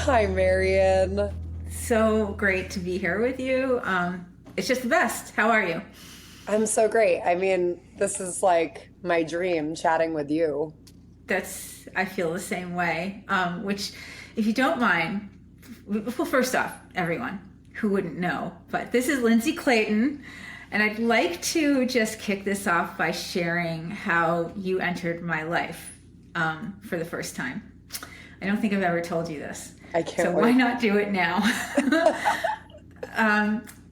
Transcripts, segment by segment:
Hi, Marion. So great to be here with you. It's just the best. How are you? I'm so great. I mean, this is like my dream chatting with you. I feel the same way. Which, if you don't mind, well, first off, everyone who wouldn't know, but this is Lindsey Clayton, and I'd like to just kick this off by sharing how you entered my life for the first time. I don't think I've ever told you this, I can't so why wait. not do it now?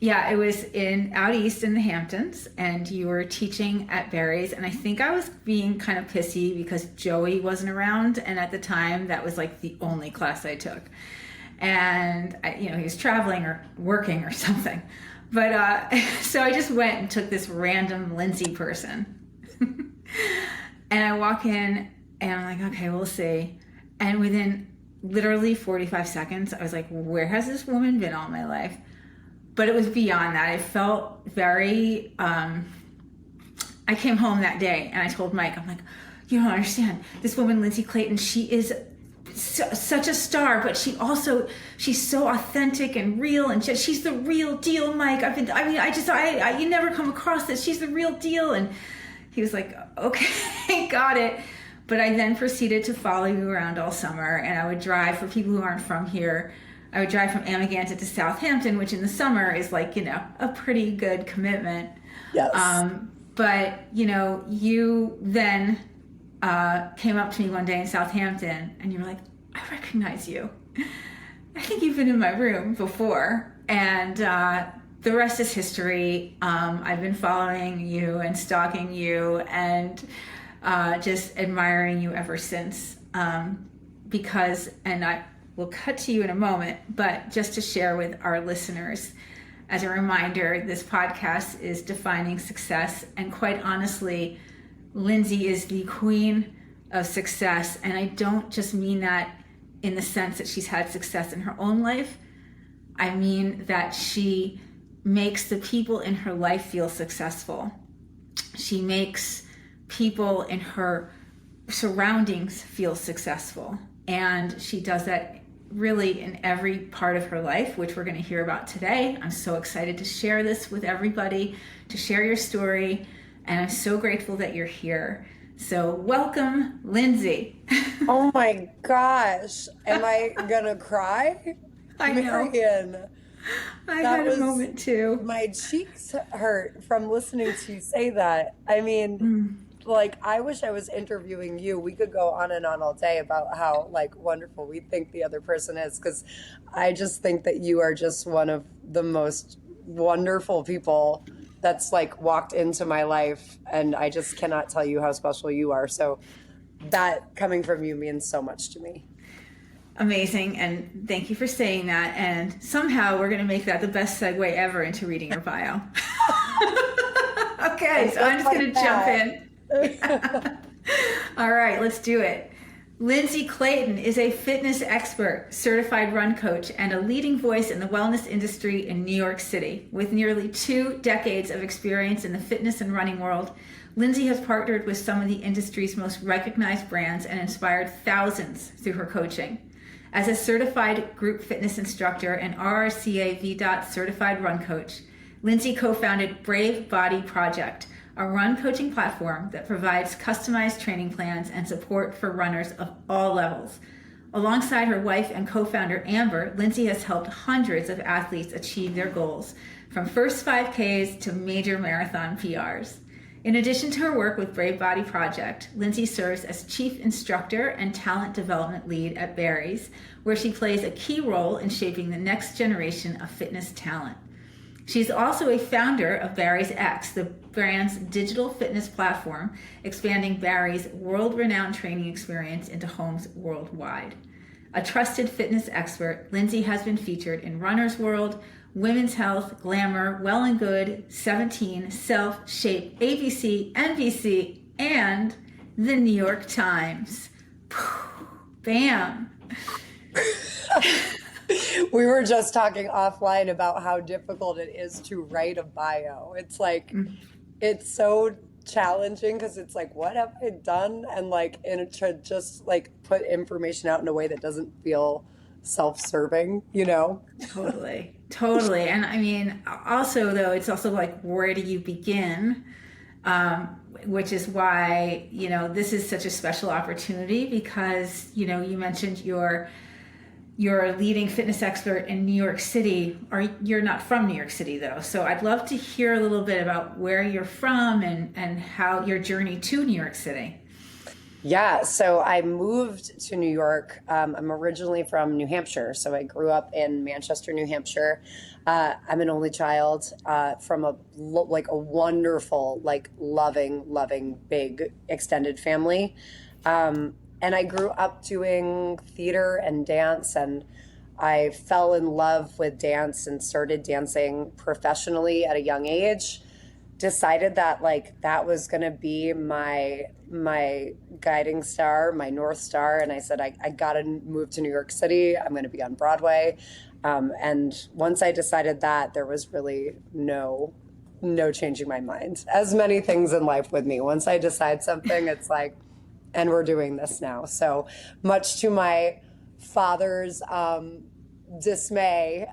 Yeah, it was in out east in the Hamptons, and you were teaching at Barry's, and I think I was being kind of pissy because Joey wasn't around, and at the time that was like the only class I took, and he was traveling or working or something, but so I just went and took this random Lindsay person, and I walk in, and I'm like, okay, we'll see, and within literally 45 seconds, I was like, where has this woman been all my life? But it was beyond that. I felt very, I came home that day and I told Mike, I'm like, you don't understand. This woman, Lindsey Clayton, she is such a star, but she's so authentic and real, and she's the real deal, Mike. You never come across this. She's the real deal. And he was like, okay, got it. But I then proceeded to follow you around all summer, and I would drive, for people who aren't from here, I would drive from Amagansett to Southampton, which in the summer is like, a pretty good commitment. Yes. But, you then came up to me one day in Southampton, and you were like, I recognize you. I think you've been in my room before. And the rest is history. I've been following you and stalking you and just admiring you ever since. We'll cut to you in a moment, but just to share with our listeners, as a reminder, this podcast is defining success, and quite honestly, Lindsay is the queen of success, and I don't just mean that in the sense that she's had success in her own life. I mean that she makes the people in her life feel successful. She makes people in her surroundings feel successful, and she does that really in every part of her life, which we're going to hear about today. I'm so excited to share this with everybody, to share your story, and I'm so grateful that you're here. So welcome, Lindsay. Oh my gosh. Am I gonna cry? I know. Marion, I that had a was moment too. my cheeks hurt from listening to you say that. I mean, Mm. like, I wish I was interviewing you. We could go on and on all day about how like wonderful we think the other person is, because I just think that you are just one of the most wonderful people that's like walked into my life, and I just cannot tell you how special you are. So that coming from you means so much to me. Amazing, and thank you for saying that. And somehow we're going to make that the best segue ever into reading your bio. Okay, And so I'm just just going like to jump that. in. All right, let's do it. Lindsey Clayton is a fitness expert, certified run coach, and a leading voice in the wellness industry in New York City. With nearly 2 decades of experience in the fitness and running world, Lindsey has partnered with some of the industry's most recognized brands and inspired thousands through her coaching. As a certified group fitness instructor and RRCA VDOT certified run coach, Lindsey co-founded Brave Body Project, a run coaching platform that provides customized training plans and support for runners of all levels. Alongside her wife and co-founder Amber, Lindsey has helped hundreds of athletes achieve their goals, from first 5Ks to major marathon PRs. In addition to her work with Brave Body Project, Lindsey serves as chief instructor and talent development lead at Barry's, where she plays a key role in shaping the next generation of fitness talent. She's also a founder of Barry's X, the brand's digital fitness platform, expanding Barry's world-renowned training experience into homes worldwide. A trusted fitness expert, Lindsey has been featured in Runner's World, Women's Health, Glamour, Well and Good, 17, Self, Shape, ABC, NBC, and the New York Times. Bam. We were just talking offline about how difficult it is to write a bio. It's like, it's so challenging because it's like, what have I done? And like, to just like put information out in a way that doesn't feel self-serving, Totally. Totally. And I mean, also though, it's also like, where do you begin? Which is why, this is such a special opportunity because, you mentioned you're a leading fitness expert in New York City, or you're not from New York City though. So I'd love to hear a little bit about where you're from and how your journey to New York City. Yeah, so I moved to New York. I'm originally from New Hampshire, so I grew up in Manchester, New Hampshire. I'm an only child from a wonderful, loving, big extended family, and I grew up doing theater and dance, and I fell in love with dance and started dancing professionally at a young age. Decided that that was going to be my guiding star, my North Star. And I said, I got to move to New York City. I'm going to be on Broadway. And once I decided that, there was really no changing my mind. As many things in life with me, once I decide something, it's like, and we're doing this now. So much to my father's dismay,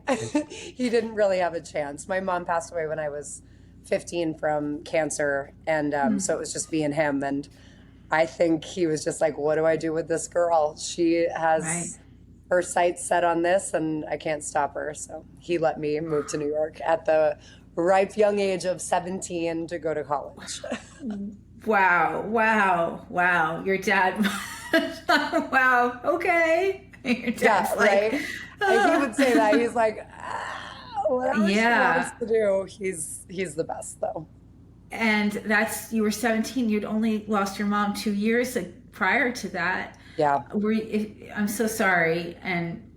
he didn't really have a chance. My mom passed away when I was 15 from cancer, and so it was just me and him, and I think he was just like, what do I do with this girl? She has her sights set on this and I can't stop her. So he let me move to New York at the ripe young age of 17 to go to college. Wow. Your dad, wow, okay. Your dad's right? He would say that. He's like, whatever she wants to do, he's the best though. And you were 17. You'd only lost your mom 2 years prior to that. Yeah. I'm so sorry. And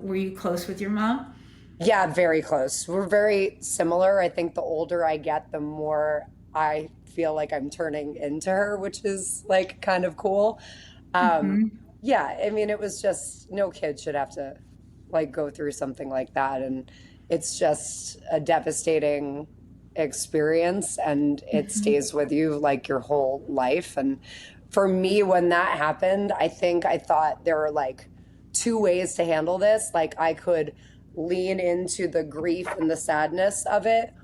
were you close with your mom? Yeah, very close. We're very similar. I think the older I get, the more I feel like I'm turning into her, which is kind of cool. Yeah, I mean, it was just, no kid should have to go through something like that, and it's just a devastating experience, and it stays with you your whole life. And for me, when that happened, I thought there were two ways to handle this. I could lean into the grief and the sadness of it,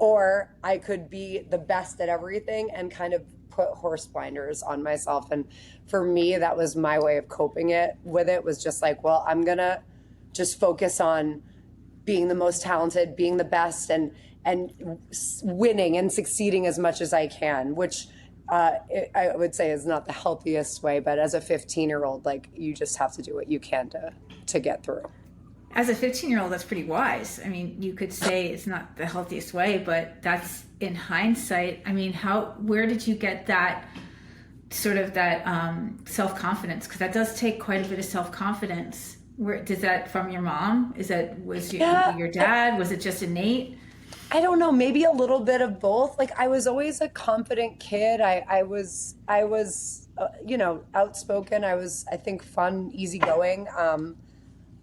or I could be the best at everything and kind of put horse blinders on myself. And for me, that was my way of coping with it was just well, I'm gonna just focus on being the most talented, being the best, and winning and succeeding as much as I can, which I would say is not the healthiest way, but as a 15-year-old, you just have to do what you can to get through. As a 15-year-old, that's pretty wise. I mean, you could say it's not the healthiest way, but that's in hindsight. I mean, where did you get that sort of that self-confidence? Because that does take quite a bit of self-confidence. Is that from your mom? Was your dad? Was it just innate? I don't know. Maybe a little bit of both. I was always a confident kid. I was outspoken. I was, I think, fun, easygoing.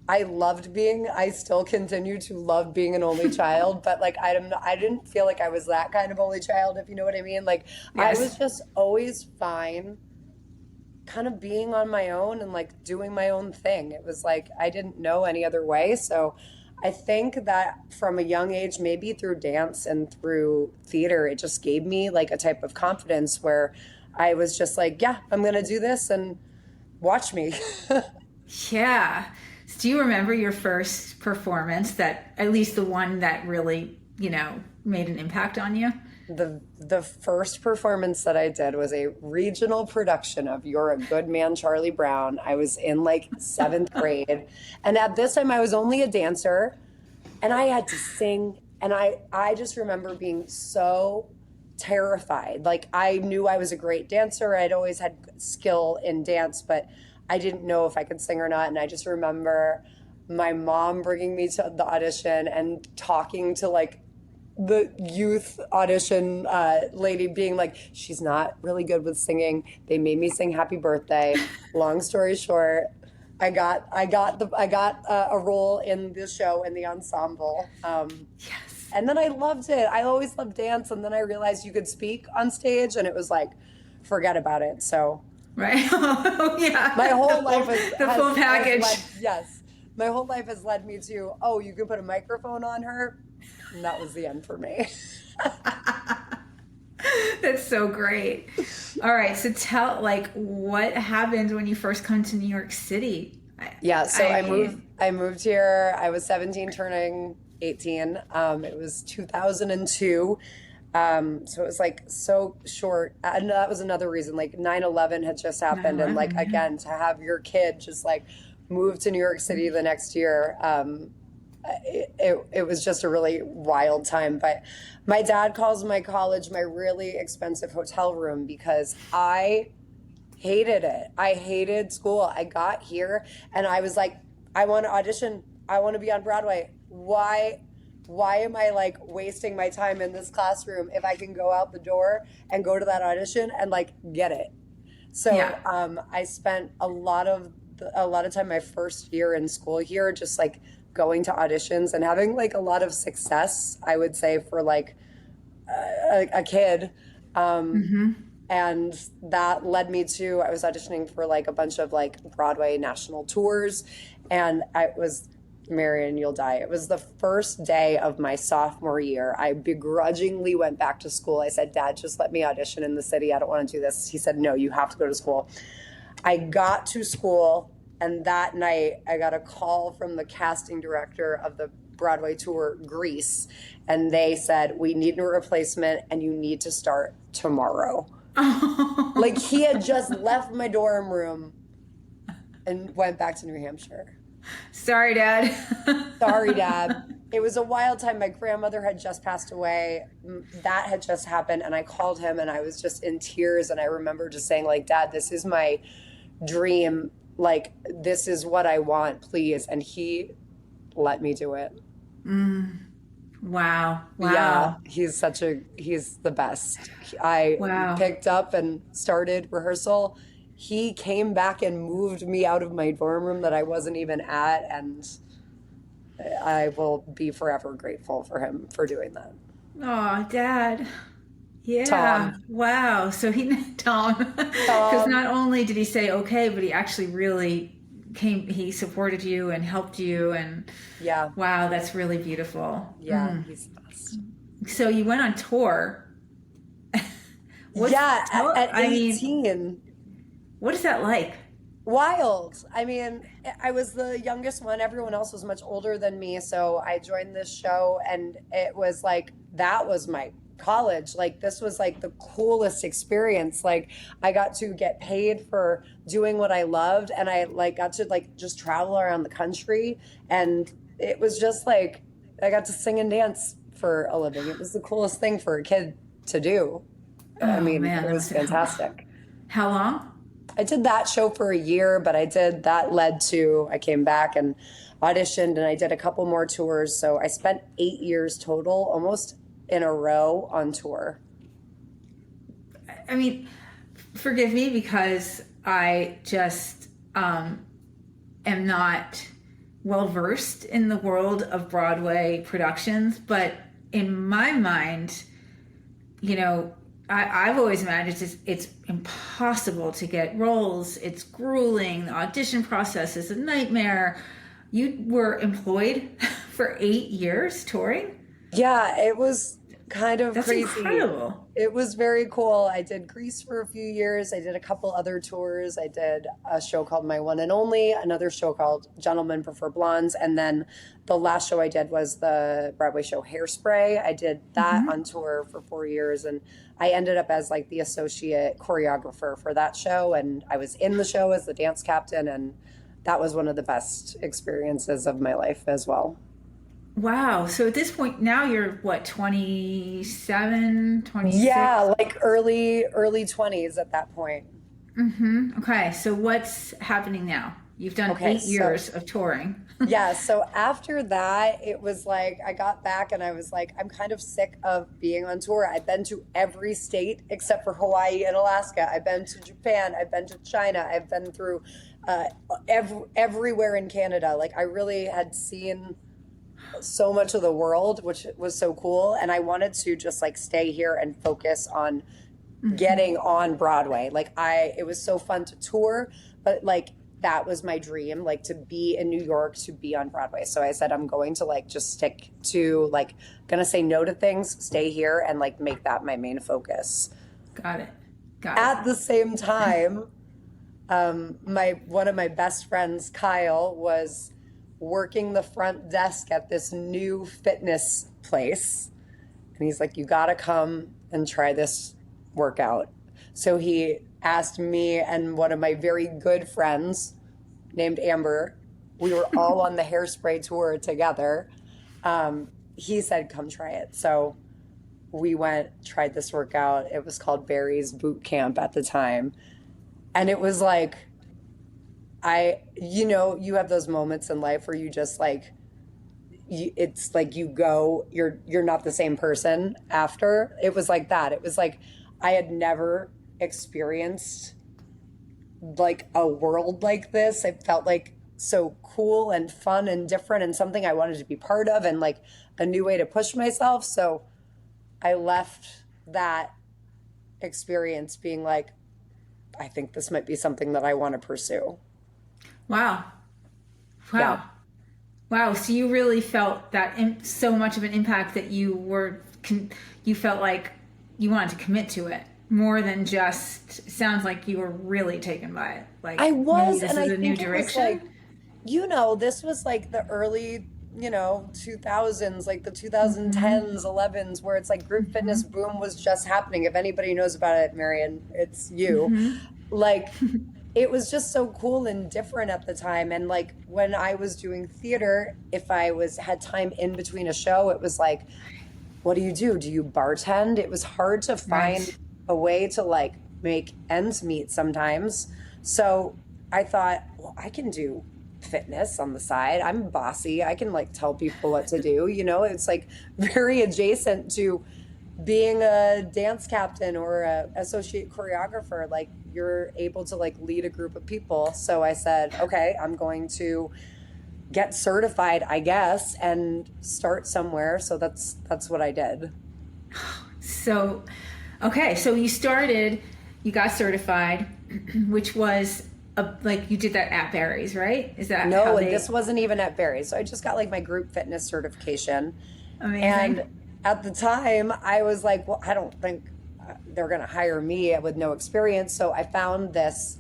I still continue to love being an only child, but I didn't feel like I was that kind of only child, if you know what I mean. Yes. I was just always fine kind of being on my own and doing my own thing. It was I didn't know any other way. So I think that from a young age, maybe through dance and through theater, it just gave me a type of confidence where I was just yeah, I'm going to do this and watch me. Yeah. So do you remember your first performance, that at least the one that really, made an impact on you? The first performance that I did was a regional production of You're a Good Man, Charlie Brown. I was in 7th grade. And at this time I was only a dancer and I had to sing. And I just remember being so terrified. I knew I was a great dancer. I'd always had skill in dance, but I didn't know if I could sing or not. And I just remember my mom bringing me to the audition and talking to the youth audition lady being she's not really good with singing. They made me sing Happy Birthday. Long story short, I got a role in the show in the ensemble. Yes. And then I loved it. I always loved dance, and then I realized you could speak on stage, and it was forget about it. So right. Oh yeah. my whole life the full package. yes. my whole life has led me to, oh, you can put a microphone on her. And that was the end for me. That's so great. All right, so tell like what happened when you first come to New York City? Yeah, so I moved here. I was 17 turning 18. It was 2002. So it was like so short. And that was another reason, like 9/11 had just happened. And like, 9/11, yeah. again, to have your kid just like move to New York City the next year, it was just a really wild time. But my dad calls my college my really expensive hotel room because I hated it. I hated school. I got here and I was like, I want to audition. I want to be on Broadway. Why am I like wasting my time in this classroom if I can go out the door and go to that audition and like get it? So Yeah. I spent a lot of time my first year in school here just like going to auditions and having like a lot of success, I would say, for like a kid. And that led me to, I was auditioning for like a bunch of like Broadway national tours. And I was, Marion, you'll die. It was the first day of my sophomore year. I begrudgingly went back to school. I said, Dad, just let me audition in the city. I don't want to do this. He said, no, you have to go to school. I got to school, and that night I got a call from the casting director of the Broadway tour, Grease. And they said, we need a replacement and you need to start tomorrow. Like he had just left my dorm room and went back to New Hampshire. Sorry, Dad. Sorry, Dad. It was a wild time. My grandmother had just passed away. That had just happened. And I called him and I was just in tears. And I remember just saying like, Dad, this is my dream. Like, this is what I want, please. And he let me do it. Wow. Yeah, he's the best. I Wow. picked up and started rehearsal. He came back and moved me out of my dorm room that I wasn't even at, and I will be forever grateful for him for doing that. Oh, Dad. Yeah. Tom. Wow. So Tom, because Tom, not only did he say okay, but he actually really he supported you and helped you. And yeah, wow, that's really beautiful. yeah, he's the best. So you went on tour. What's, Yeah, at I mean, 18. what is that like? Wild. I mean, I was the youngest one. Everyone else was much older than me. So I joined this show and it was like, that was my college. Like, this was like the coolest experience. Like, I got to get paid for doing what I loved. And I like got to like just travel around the country. And it was just like, I got to sing and dance for a living. It was the coolest thing for a kid to do. I Oh mean, man, it was fantastic. how long? I did that show for a year, but that led to, I came back and auditioned and I did a couple more tours. So I spent 8 years total, almost in a row on tour. I mean, forgive me because I just am not well versed in the world of Broadway productions, but in my mind, you know, I've always imagined it's impossible to get roles. It's grueling. The audition process is a nightmare. You were employed for 8 years touring? Yeah, it was kind of That's crazy. incredible. It was very cool. I did Greece for a few years. I did a couple other tours. I did a show called My One and Only, another show called Gentlemen Prefer Blondes, and then the last show I did was the Broadway show Hairspray. I did that on tour for 4 years, and I ended up as like the associate choreographer for that show, and I was in the show as the dance captain, and that was one of the best experiences of my life as well. Wow. So at this point now you're what, 27, 26? Yeah, like early 20s at that point. Okay. So what's happening now? You've done Okay, 8 years of touring. Yeah, so after that, it was like I got back and I was like, I'm kind of sick of being on tour. I've been to every state except for Hawaii and Alaska. I've been to Japan. I've been to China. I've been through everywhere in Canada. Like, I really had seen so much of the world, which was so cool. And I wanted to just like stay here and focus on getting on Broadway. Like, it was so fun to tour, but like that was my dream, like to be in New York, to be on Broadway. So I said, I'm going to like just stick to like, gonna say no to things, stay here, and like make that my main focus. Got it. Got it. At the same time, my one of my best friends, Kyle, was working the front desk at this new fitness place. And he's like, you gotta come and try this workout. So he asked me and one of my very good friends named Amber, we were all on the hairspray tour together. He said, come try it. So we went, tried this workout. It was called Barry's Bootcamp at the time. And it was like, you have those moments in life where you just like, it's like you go, you're not the same person after. It was like that. It was like I had never experienced like a world like this. It felt like so cool and fun and different and something I wanted to be part of and like a new way to push myself. So I left that experience being like, I think this might be something that I want to pursue. Wow. Wow. Yeah. Wow. So you really felt that so much of an impact that you felt like you wanted to commit to it more than just, sounds like you were really taken by it. Like I was, this and is I a new think it was direction. like, this was like the early, 2000s, like the 2010s, 11s, where it's like group fitness boom was just happening. If anybody knows about it, Marion, it's you. Like, it was just so cool and different at the time. And like when I was doing theater, if I had time in between a show, it was like, what do you do? Do you bartend? It was hard to find Right. a way to like make ends meet sometimes. So I thought, well, I can do fitness on the side. I'm bossy. I can like tell people what to do. It's like very adjacent to being a dance captain or a associate choreographer. Like you're able to like lead a group of people. So I said, okay, I'm going to get certified, I guess, and start somewhere. So that's what I did. So, okay. So you got certified, which was like you did that at Barry's, right? Is that No, how and this wasn't even at Barry's. So I just got like my group fitness certification. amazing? And at the time, I was like, well, I don't think they're going to hire me with no experience. So I found this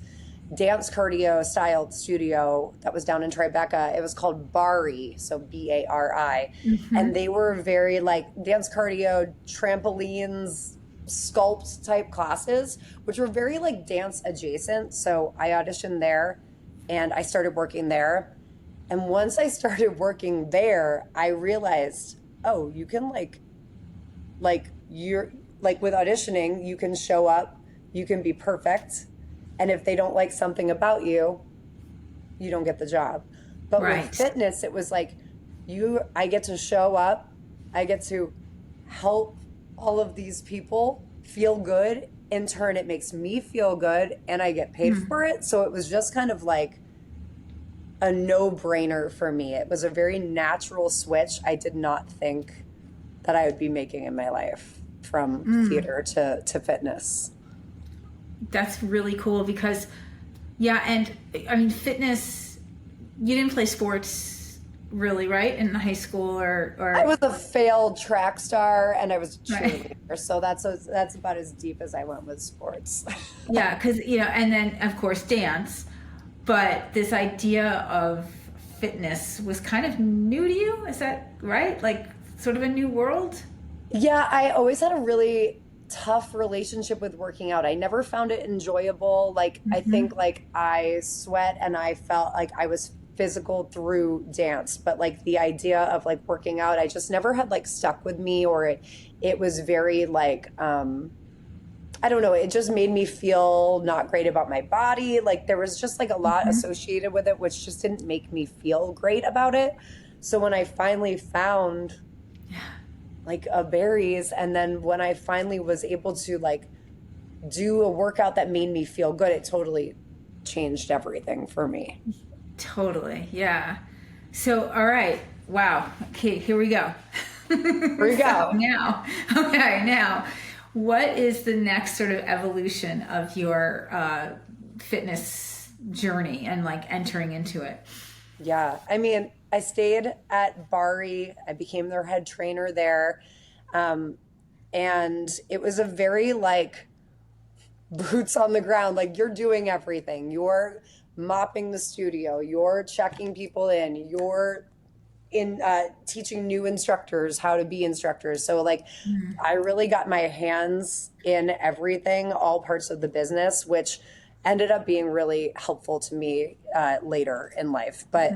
dance cardio styled studio that was down in Tribeca. It was called Bari, so Bari. And they were very like dance cardio, trampolines, sculpt type classes, which were very like dance adjacent. So I auditioned there and I started working there. And once I started working there, I realized, oh, you can you're like with auditioning, you can show up, you can be perfect. And if they don't like something about you, you don't get the job. But Right. with fitness, it was like I get to show up, I get to help all of these people feel good. In turn, it makes me feel good and I get paid for it. So it was just kind of like a no-brainer for me. It was a very natural switch. I did not think that I would be making in my life from theater to fitness. That's really cool because, yeah, and I mean, fitness, you didn't play sports really, right? In high school or I was a failed track star and I was a Right. cheerleader. So that's about as deep as I went with sports. Yeah, because, and then of course dance, but this idea of fitness was kind of new to you. Is that right? Like sort of a new world? Yeah, I always had a really tough relationship with working out. I never found it enjoyable. Like I think like I sweat and I felt like I was physical through dance, but like the idea of like working out, I just never had like stuck with me, or it was very like I don't know, it just made me feel not great about my body. Like there was just like a lot associated with it, which just didn't make me feel great about it. So when I finally found like a Barry's, and then when I finally was able to like do a workout that made me feel good, it totally changed everything for me. Totally. Yeah. So, all right. Wow. Okay, here we go. Here we So go. now, what is the next sort of evolution of your fitness journey and like entering into it? Yeah. I mean, I stayed at Bari. I became their head trainer there. Um, and it was a very like boots on the ground, like you're doing everything. You're mopping the studio, you're checking people in, you're in teaching new instructors how to be instructors. So like I really got my hands in everything, all parts of the business, which ended up being really helpful to me later in life. But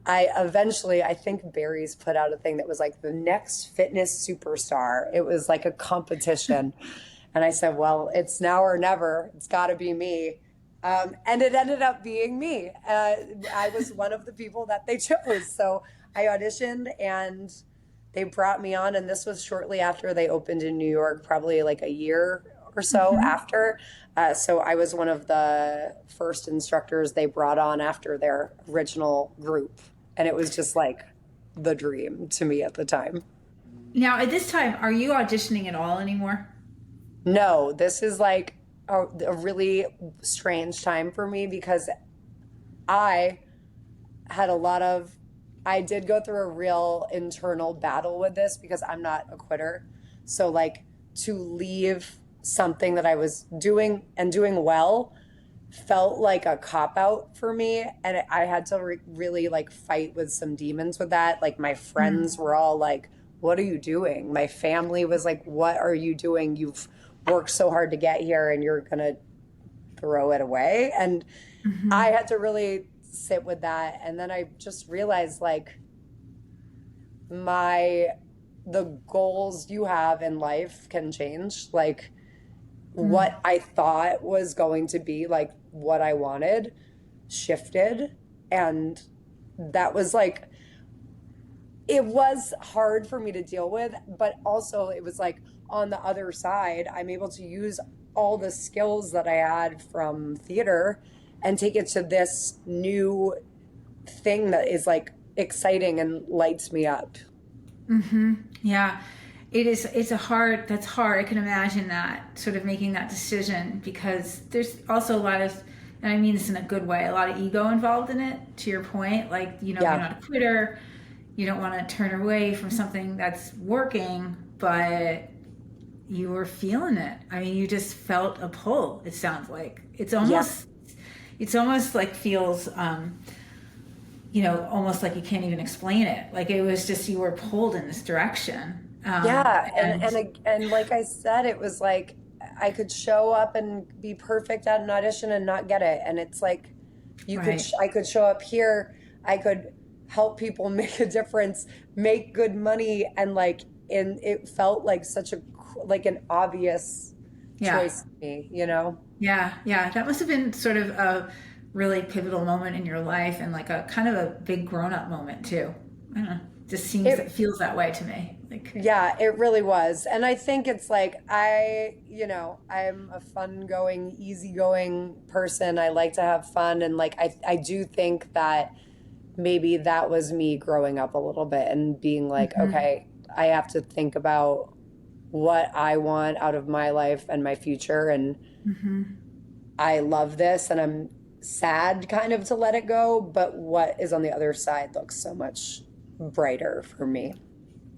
I eventually, I think Barry's put out a thing that was like the next fitness superstar. It was like a competition. And I said, well, it's now or never. It's got to be me. And it ended up being me. I was one of the people that they chose. So I auditioned and they brought me on. And this was shortly after they opened in New York, probably like a year or so after. So I was one of the first instructors they brought on after their original group. And it was just like the dream to me at the time. Now, at this time, are you auditioning at all anymore? No, this is like a really strange time for me because I had a lot of, I did go through a real internal battle with this because I'm not a quitter. So, like, to leave something that I was doing and doing well felt like a cop out for me. And I had to really like fight with some demons with that. Like, my friends were all like, what are you doing? My family was like, what are you doing? You've worked so hard to get here and you're going to throw it away. And I had to really sit with that. And then I just realized like the goals you have in life can change. Like what I thought was going to be like what I wanted shifted. And that was like, it was hard for me to deal with, but also it was like on the other side, I'm able to use all the skills that I had from theater and take it to this new thing that is like exciting and lights me up. Yeah, it is. It's a hard. That's hard. I can imagine that sort of making that decision because there's also a lot of, and I mean this in a good way, a lot of ego involved in it. To your point, like you're not a quitter. You don't want to turn away from something that's working, but you were feeling it. I mean, you just felt a pull. It sounds like it's almost like feels. Almost like you can't even explain it. Like it was just you were pulled in this direction. And like I said, it was like I could show up and be perfect at an audition and not get it. And it's like I could show up here, I could help people make a difference, make good money, and it felt like such an obvious choice to me, Yeah, that must have been sort of a really pivotal moment in your life and like a kind of a big grown-up moment too. I don't know, it feels that way to me. Like it really was. And I think it's like I'm a fun-going, easygoing person. I like to have fun, and like I do think that maybe that was me growing up a little bit and being like, okay, I have to think about what I want out of my life and my future, and I love this and I'm sad kind of to let it go, but what is on the other side looks so much brighter for me.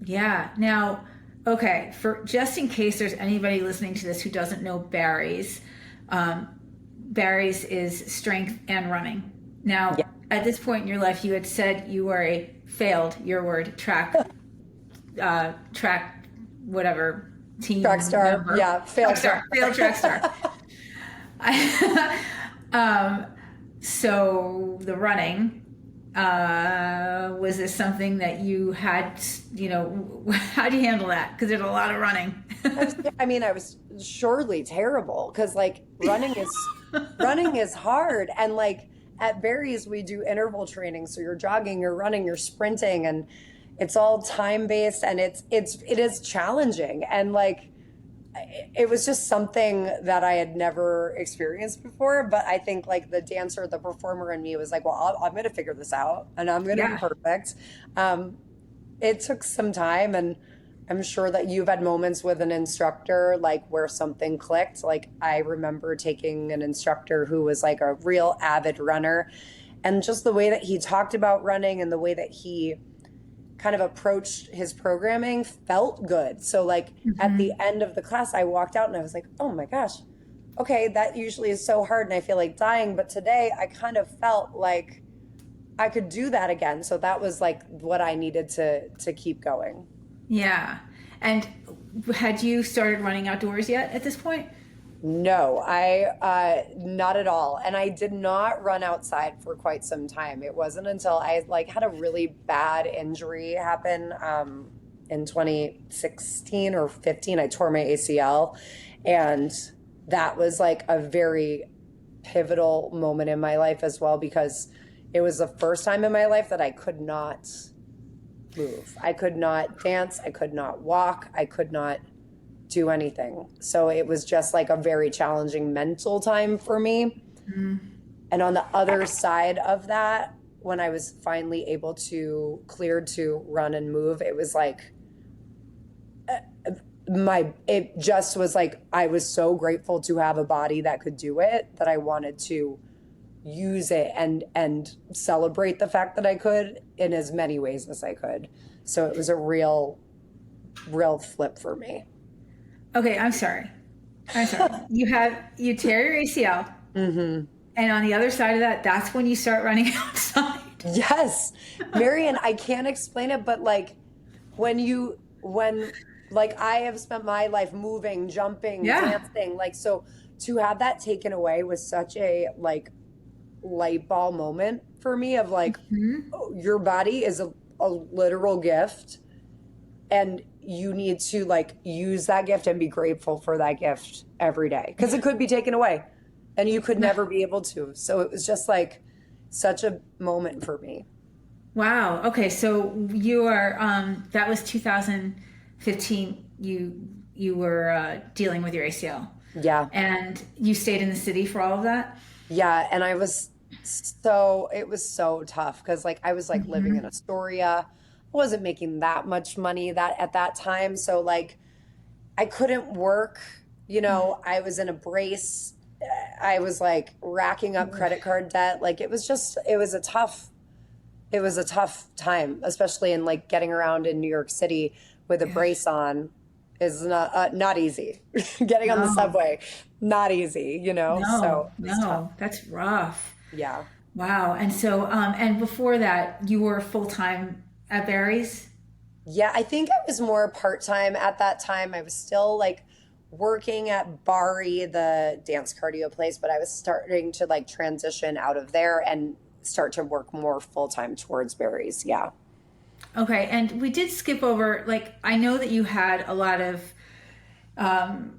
Yeah. Now, okay, for just in case there's anybody listening to this who doesn't know Barry's, Barry's is strength and running. Now, at this point in your life, you had said you were a failed, your word, track, whatever team. Track star. Member. Yeah. Failed track star. So the running, was this something that you had, how do you handle that? Because there's a lot of running. I was surely terrible because like running is hard. And like at Barry's, we do interval training. So you're jogging, you're running, you're sprinting, and it's all time based, and it is challenging. And like, it was just something that I had never experienced before. But I think like the dancer, the performer in me was like, well, I'm going to figure this out and I'm going to be perfect. It took some time, and I'm sure that you've had moments with an instructor like where something clicked. Like I remember taking an instructor who was like a real avid runner, and just the way that he talked about running and the way that he kind of approached his programming felt good. So like at the Hmm. end of the class, I walked out and I was like, oh my gosh, okay, that usually is so hard and I feel like dying. But today I kind of felt like I could do that again. So that was like what I needed to keep going. Yeah. And had you started running outdoors yet at this point? No, I not at all. And I did not run outside for quite some time. It wasn't until I like had a really bad injury happen in 2016 or 15. I tore my ACL, and that was like a very pivotal moment in my life as well because it was the first time in my life that I could not move. I could not dance, I could not walk, I could not do anything. So it was just like a very challenging mental time for me. And on the other side of that, when I was finally able to cleared to run and move, it was like it just was like I was so grateful to have a body that could do it that I wanted to use it and celebrate the fact that I could in as many ways as I could. So it was a real flip for me. Okay, I'm sorry. I'm sorry. You tear your ACL, Hmm. and on the other side of that, that's when you start running outside. Yes. Marion, I can't explain it, but like when like I have spent my life moving, jumping, Yeah. dancing, like so to have that taken away was such a like light bulb moment for me of like, Hmm. oh, your body is a literal gift and you need to like use that gift and be grateful for that gift every day because it could be taken away and you could never be able to. So it was just like such a moment for me. Wow. Okay, so you are that was 2015. You were dealing with your ACL, Yeah. and you stayed in the city for all of that. Yeah, and it was so tough because like I was like living in Hmm. Astoria. I wasn't making that much money that at that time. So like I couldn't work, I was in a brace. I was like racking up credit card debt. Like it was a tough time, especially in like getting around in New York City with a Yeah. brace on is not easy. Getting on the No. subway, not easy, No. so it was tough. No. That's rough. Yeah. Wow. And so and before that, you were full time at Barry's. Yeah, I think I was more part-time at that time. I was still like working at Bari, the dance cardio place, but I was starting to like transition out of there and start to work more full-time towards berries. Yeah. Okay, and we did skip over, like, I know that you had a lot of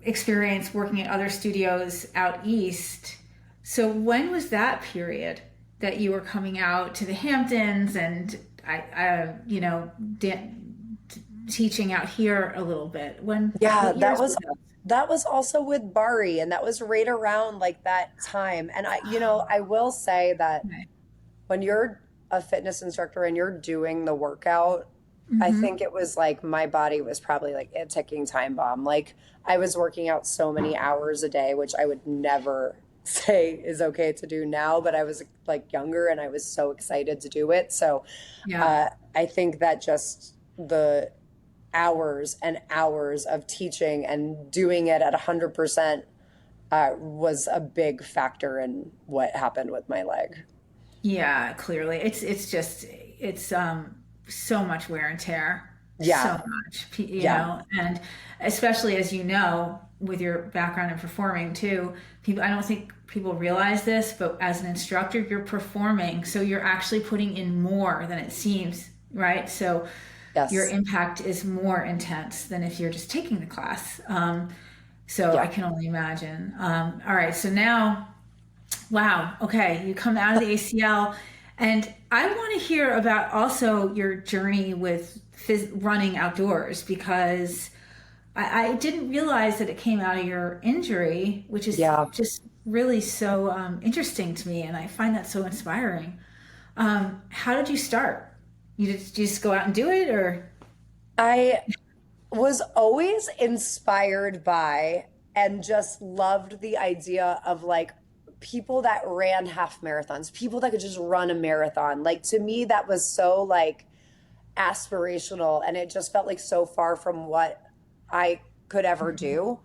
experience working at other studios out east. So when was that period that you were coming out to the Hamptons and teaching out here a little bit? Yeah, What years were those? that was also with Bari and that was right around like that time. And I will say that Okay. when you're a fitness instructor and you're doing the workout, I Mm-hmm. think it was like my body was probably like a ticking time bomb. Like I was working out so many hours a day, which I would never say is okay to do now, but I was like younger and I was so excited to do it. So Yeah. I think that just the hours and hours of teaching and doing it at 100% was a big factor in what happened with my leg. Yeah, clearly. It's so much wear and tear. Yeah, So much, yeah, and especially as you know, with your background in performing too, people I don't think people realize this, but as an instructor, you're performing, so you're actually putting in more than it seems, right? So your yes, impact is more intense than if you're just taking the class. So I yeah. can only imagine. All right, so now wow. Okay. You come out of the ACL. And I want to hear about also your journey with running outdoors because I didn't realize that it came out of your injury, which is Yeah. just really so interesting to me. And I find that so inspiring. How did you start? You just go out and do it or? I was always inspired by and just loved the idea of like people that ran half marathons, people that could just run a marathon. Like to me, that was so like aspirational and it just felt like so far from what I could ever do.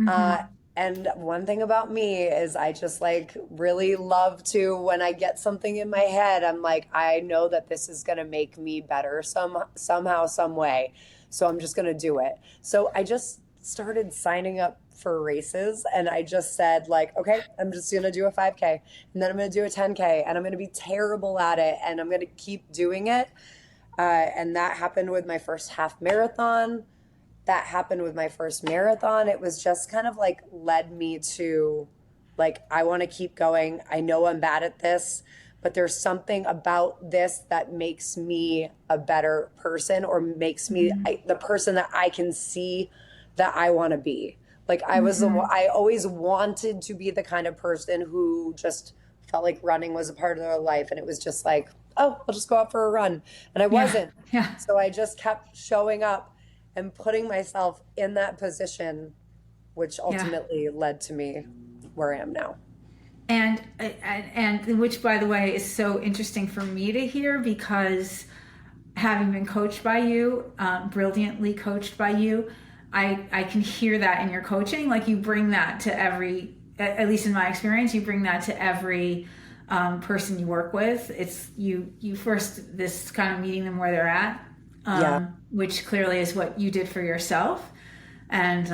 Uh, Mm-hmm. and one thing about me is I just like really love to, when I get something in my head, I'm like, I know that this is going to make me better somehow, some way. So I'm just going to do it. So I just started signing up for races and I just said like, okay, I'm just going to do a 5K and then I'm going to do a 10K and I'm going to be terrible at it and I'm going to keep doing it. And that happened with my first half marathon. That happened with my first marathon. It was just kind of like led me to like, I want to keep going. I know I'm bad at this, but there's something about this that makes me a better person or makes me the person that I can see that I want to be. Like Mm-hmm. I always wanted to be the kind of person who just felt like running was a part of their life. And it was just like, oh, I'll just go out for a run. And I Yeah. wasn't. Yeah. So I just kept showing up and putting myself in that position, which Yeah. ultimately led to me where I am now. And which, by the way, is so interesting for me to hear because having been coached by you, brilliantly coached by you, I can hear that in your coaching. Like you bring that to every, at least in my experience, you bring that to every person you work with. It's you first this kind of meeting them where they're at, Yeah. which clearly is what you did for yourself. And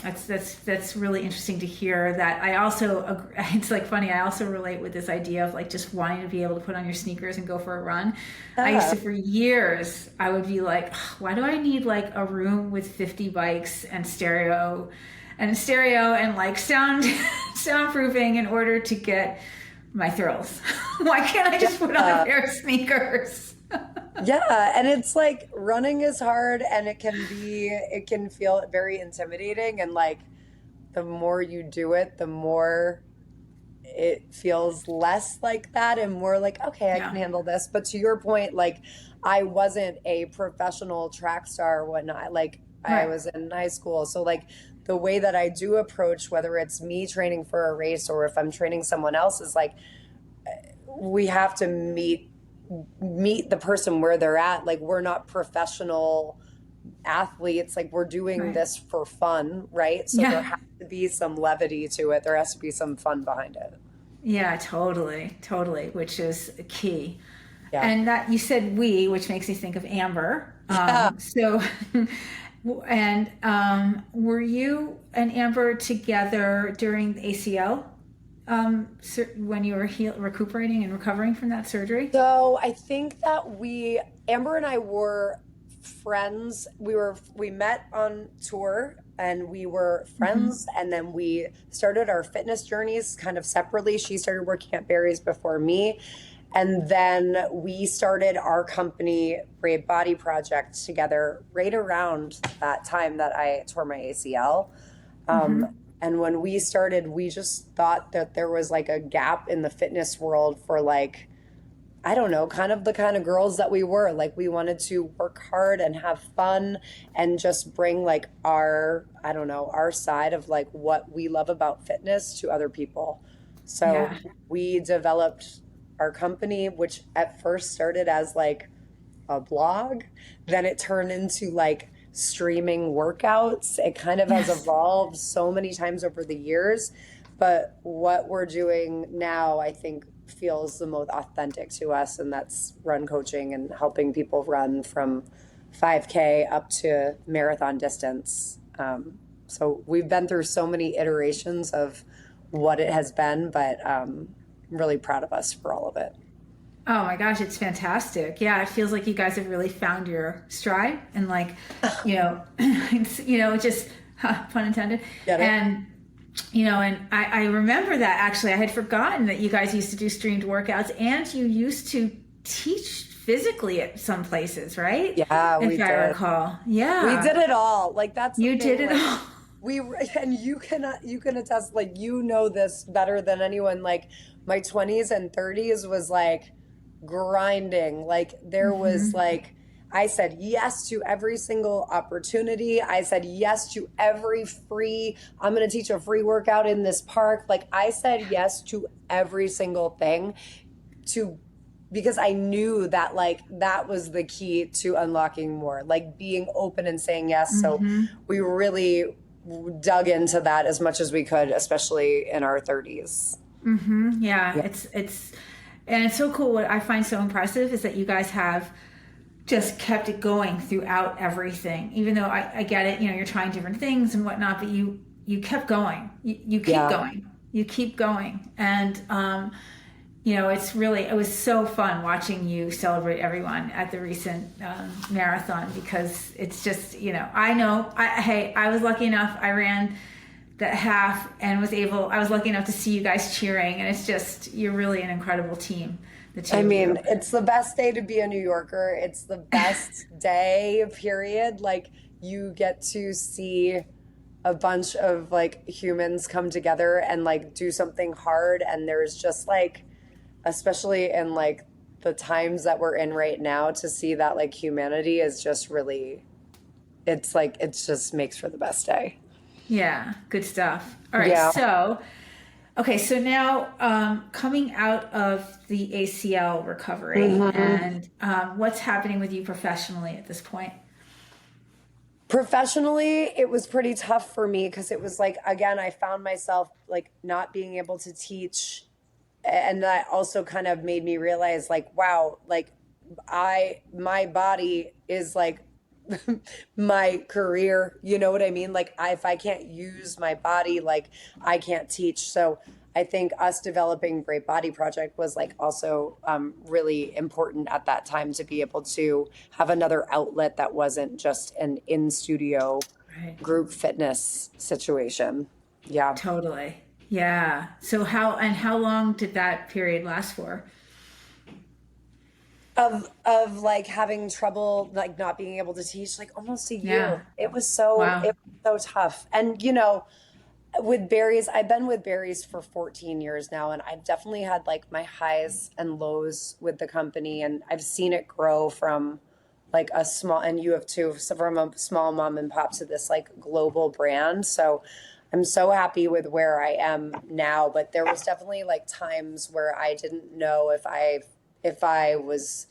that's really interesting to hear. That I also it's like funny. I also relate with this idea of like just wanting to be able to put on your sneakers and go for a run. I used to Yeah. for years. I would be like, why do I need like a room with 50 bikes and like soundproofing in order to get my thrills? Why can't I just put on a Yeah. pair of sneakers? Yeah. And it's like running is hard and it can feel very intimidating. And like the more you do it, the more it feels less like that and more like, okay, I can Yeah. handle this. But to your point, like I wasn't a professional track star or whatnot. Like I Right. was in high school. So like the way that I do approach, whether it's me training for a race or if I'm training someone else, is like we have to meet the person where they're at. Like we're not professional athletes, like we're doing Right. this for fun, right? So there Yeah. has to be some levity to it. There has to be some fun behind it. Yeah, totally, totally, which is key. Yeah. And that you said we, which makes me think of Amber. Yeah. So, and were you and Amber together during the ACL when you were recuperating and recovering from that surgery? So I think that Amber and I were friends. We met on tour and we were Mm-hmm. friends. And then we started our fitness journeys kind of separately. She started working at Barry's before me. And then we started our company, Brave Body Project, together right around that time that I tore my ACL. Um, Mm-hmm. and when we started, we just thought that there was like a gap in the fitness world for like, I don't know, kind of the kind of girls that we were. Like we wanted to work hard and have fun and just bring like I don't know, our side of like what we love about fitness to other people. So Yeah. we developed our company, which at first started as like a blog. Then it turned into like streaming workouts. It kind of has Yes. evolved so many times over the years. But what we're doing now, I think, feels the most authentic to us, and that's run coaching and helping people run from 5K up to marathon distance. So we've been through so many iterations of what it has been, but I'm really proud of us for all of it. Oh my gosh, it's fantastic. Yeah, it feels like you guys have really found your stride and like, it's, just pun intended. Get it? And, and I remember that actually I had forgotten that you guys used to do streamed workouts and you used to teach physically at some places, right? Yeah, we If I did. recall. We Yeah, did it all. Like that's the you did thing. it Like all. we and you can attest. Like you know this better than anyone. Like my 20s and 30s was like grinding. Like there was Hmm. like I said yes to every single opportunity. I said yes to every free, I'm going to teach a free workout in this park. Like I said yes to every single thing to because I knew that like that was the key to unlocking more, like being open and saying yes. So Mm-hmm. we really dug into that as much as we could, especially in our 30s. Mm-hmm. Yeah, Yeah. and it's so cool. What I find so impressive is that you guys have just kept it going throughout everything. Even though I get it, you're trying different things and whatnot, but you kept going. You keep Yeah. going. You keep going, and it was so fun watching you celebrate everyone at the recent marathon because it's just, I know, hey, I was lucky enough. I ran that half and I was lucky enough to see you guys cheering. And it's just, you're really an incredible team, the two I of you. mean, it's the best day to be a New Yorker. It's the best day, period. Like, you get to see a bunch of like humans come together and like do something hard. And there's just like, especially in like the times that we're in right now, to see that like humanity is just really, it's like, it just makes for the best day. Yeah, good stuff. All right. Yeah. So now coming out of the ACL recovery hmm and what's happening with you professionally at this point? Professionally, it was pretty tough for me because it was like, again, I found myself like not being able to teach. And that also kind of made me realize, like, wow, like, my body is like my career. You know what I mean? Like, if I can't use my body, like, I can't teach. So I think us developing Great Body Project was like also really important at that time to be able to have another outlet that wasn't just an in studio Right. group fitness situation. Yeah. Totally. Yeah. So how long did that period last for? Of like having trouble, like not being able to teach, like almost a Yeah. year. It was Wow. so tough. And with berries, I've been with berries for 14 years now, and I've definitely had like my highs and lows with the company, and I've seen it grow from like a small, and you have too, so from a small mom and pop to this like global brand. So I'm so happy with where I am now, but there was definitely like times where I didn't know if I was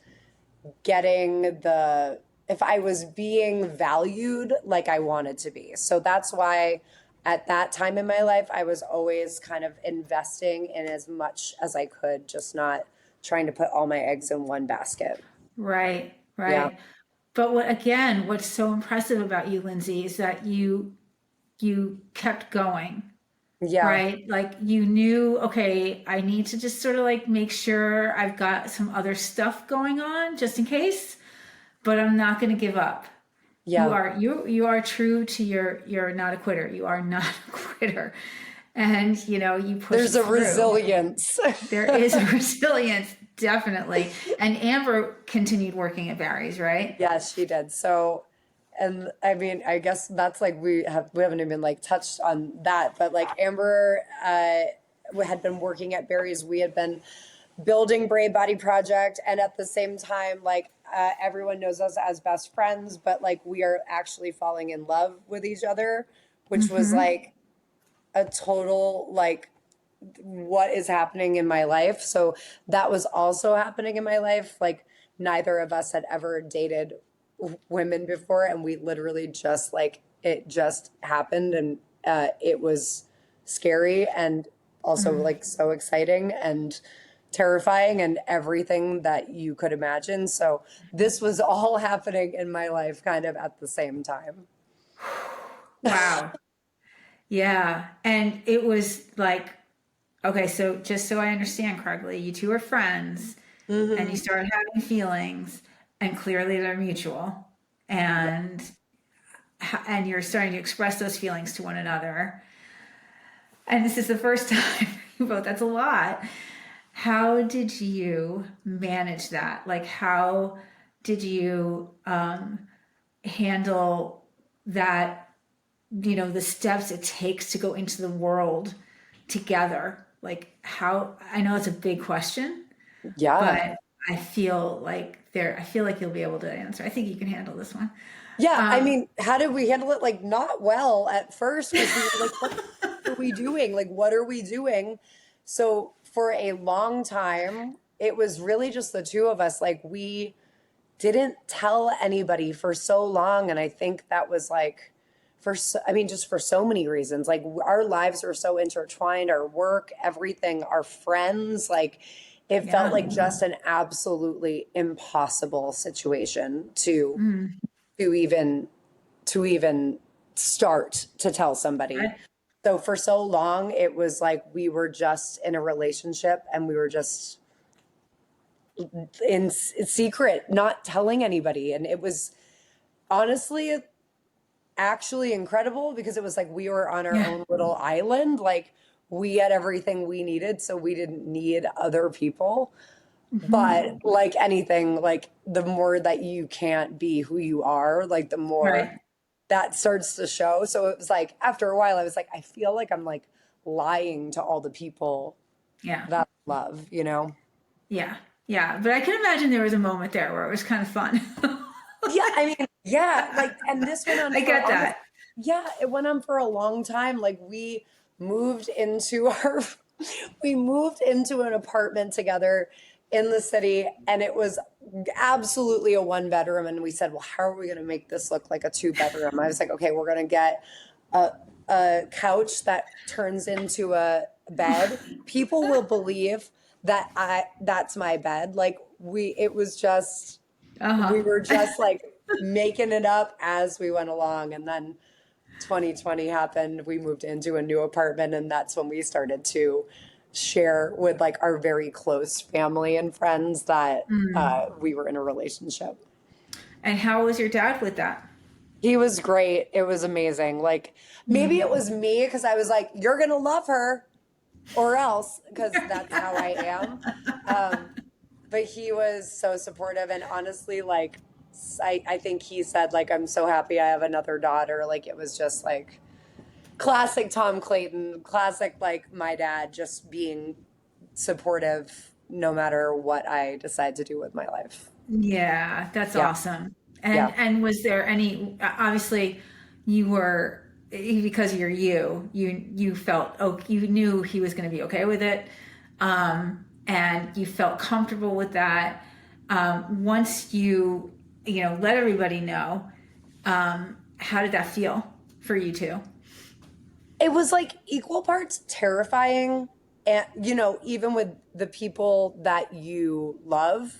getting the if I was being valued like I wanted to be. So that's why at that time in my life I was always kind of investing in as much as I could, just not trying to put all my eggs in one basket. Right. Yeah. Right. But what's so impressive about you, Lindsay, is that you kept going, Yeah. right? Like you knew, okay, I need to just sort of like make sure I've got some other stuff going on just in case, but I'm not going to give up. Yeah. You are true to you're not a quitter. You are not a quitter. And you There's pushed a through. resilience. There is a resilience, definitely. And Amber continued working at Barry's, right? Yes, she did. So, and I mean, I guess that's like we haven't even like touched on that, but like Amber we had been working at Barry's. We had been building Brave Body Project, and at the same time, like everyone knows us as best friends, but like we are actually falling in love with each other, which was Mm-hmm. like a total like what is happening in my life. So that was also happening in my life. Like neither of us had ever dated women before, and we literally just like it just happened, and it was scary and also like so exciting and terrifying and everything that you could imagine. So this was all happening in my life kind of at the same time. Wow. Yeah. And it was like, okay, so just so I understand correctly, you two are friends and you hmm started having feelings and clearly they're mutual Yeah. and you're starting to express those feelings to one another. And this is the first time you both, that's a lot. How did you manage that? Like, how did you handle that, the steps it takes to go into the world together? Like, how, I know it's a big question, Yeah. but I feel like you'll be able to answer. I think you can handle this one. Yeah, I Um, mean, how did we handle it? Like, not well at first because we were like, what are we doing? Like, what are we doing? So, for a long time, it was really just the two of us. Like, we didn't tell anybody for so long. And I think that was like, I mean, just for so many reasons. Like, our lives were so intertwined, our work, everything, our friends. Like, it felt yeah. like just an absolutely impossible situation Mm. to even to even start to tell somebody. I- So for so long, it was like we were just in a relationship and we were just in secret, not telling anybody. And it was honestly actually incredible because it was like we were on our yeah. own little island. Like we had everything we needed, so we didn't need other people. Hmm. But like anything, like the more that you can't be who you are, like the more Right. that starts to show. So it was like after a while, I was like, I feel like I'm like lying to all the people Yeah. that I love, you know? Yeah. Yeah. But I can imagine there was a moment there where it was kind of fun. Yeah, I mean, yeah, like, and this went on I for get honest, that. yeah, it went on for a long time. Like we moved into our, we moved into an apartment together in the city, and it was absolutely a one bedroom. And we said, well, how are we going to make this look like a two bedroom? I was like, okay, we're going to get a, a couch that turns into a bed. People will believe that that's my bed. Like it was just, Uh-huh. we were just like making it up as we went along. And then 2020 happened. We moved into a new apartment, and that's when we started to share with like our very close family and friends that Mm. we were in a relationship. And how was your dad with that? He was great. It was amazing. Like maybe it Mm. was me because I was like, "You're gonna love her," or else, because that's how I am. Um, but he was so supportive, and honestly, like I think he said like, I'm so happy I have another daughter. Like it was just like classic Tom Clayton, classic like my dad just being supportive no matter what I decide to do with my life. Yeah, that's Yeah, awesome. yeah. And was there any, obviously you were, because you're you felt, oh, you knew he was going to be okay with it. And you felt comfortable with that. Once let everybody know, how did that feel for you two? It was like equal parts terrifying, and even with the people that you love,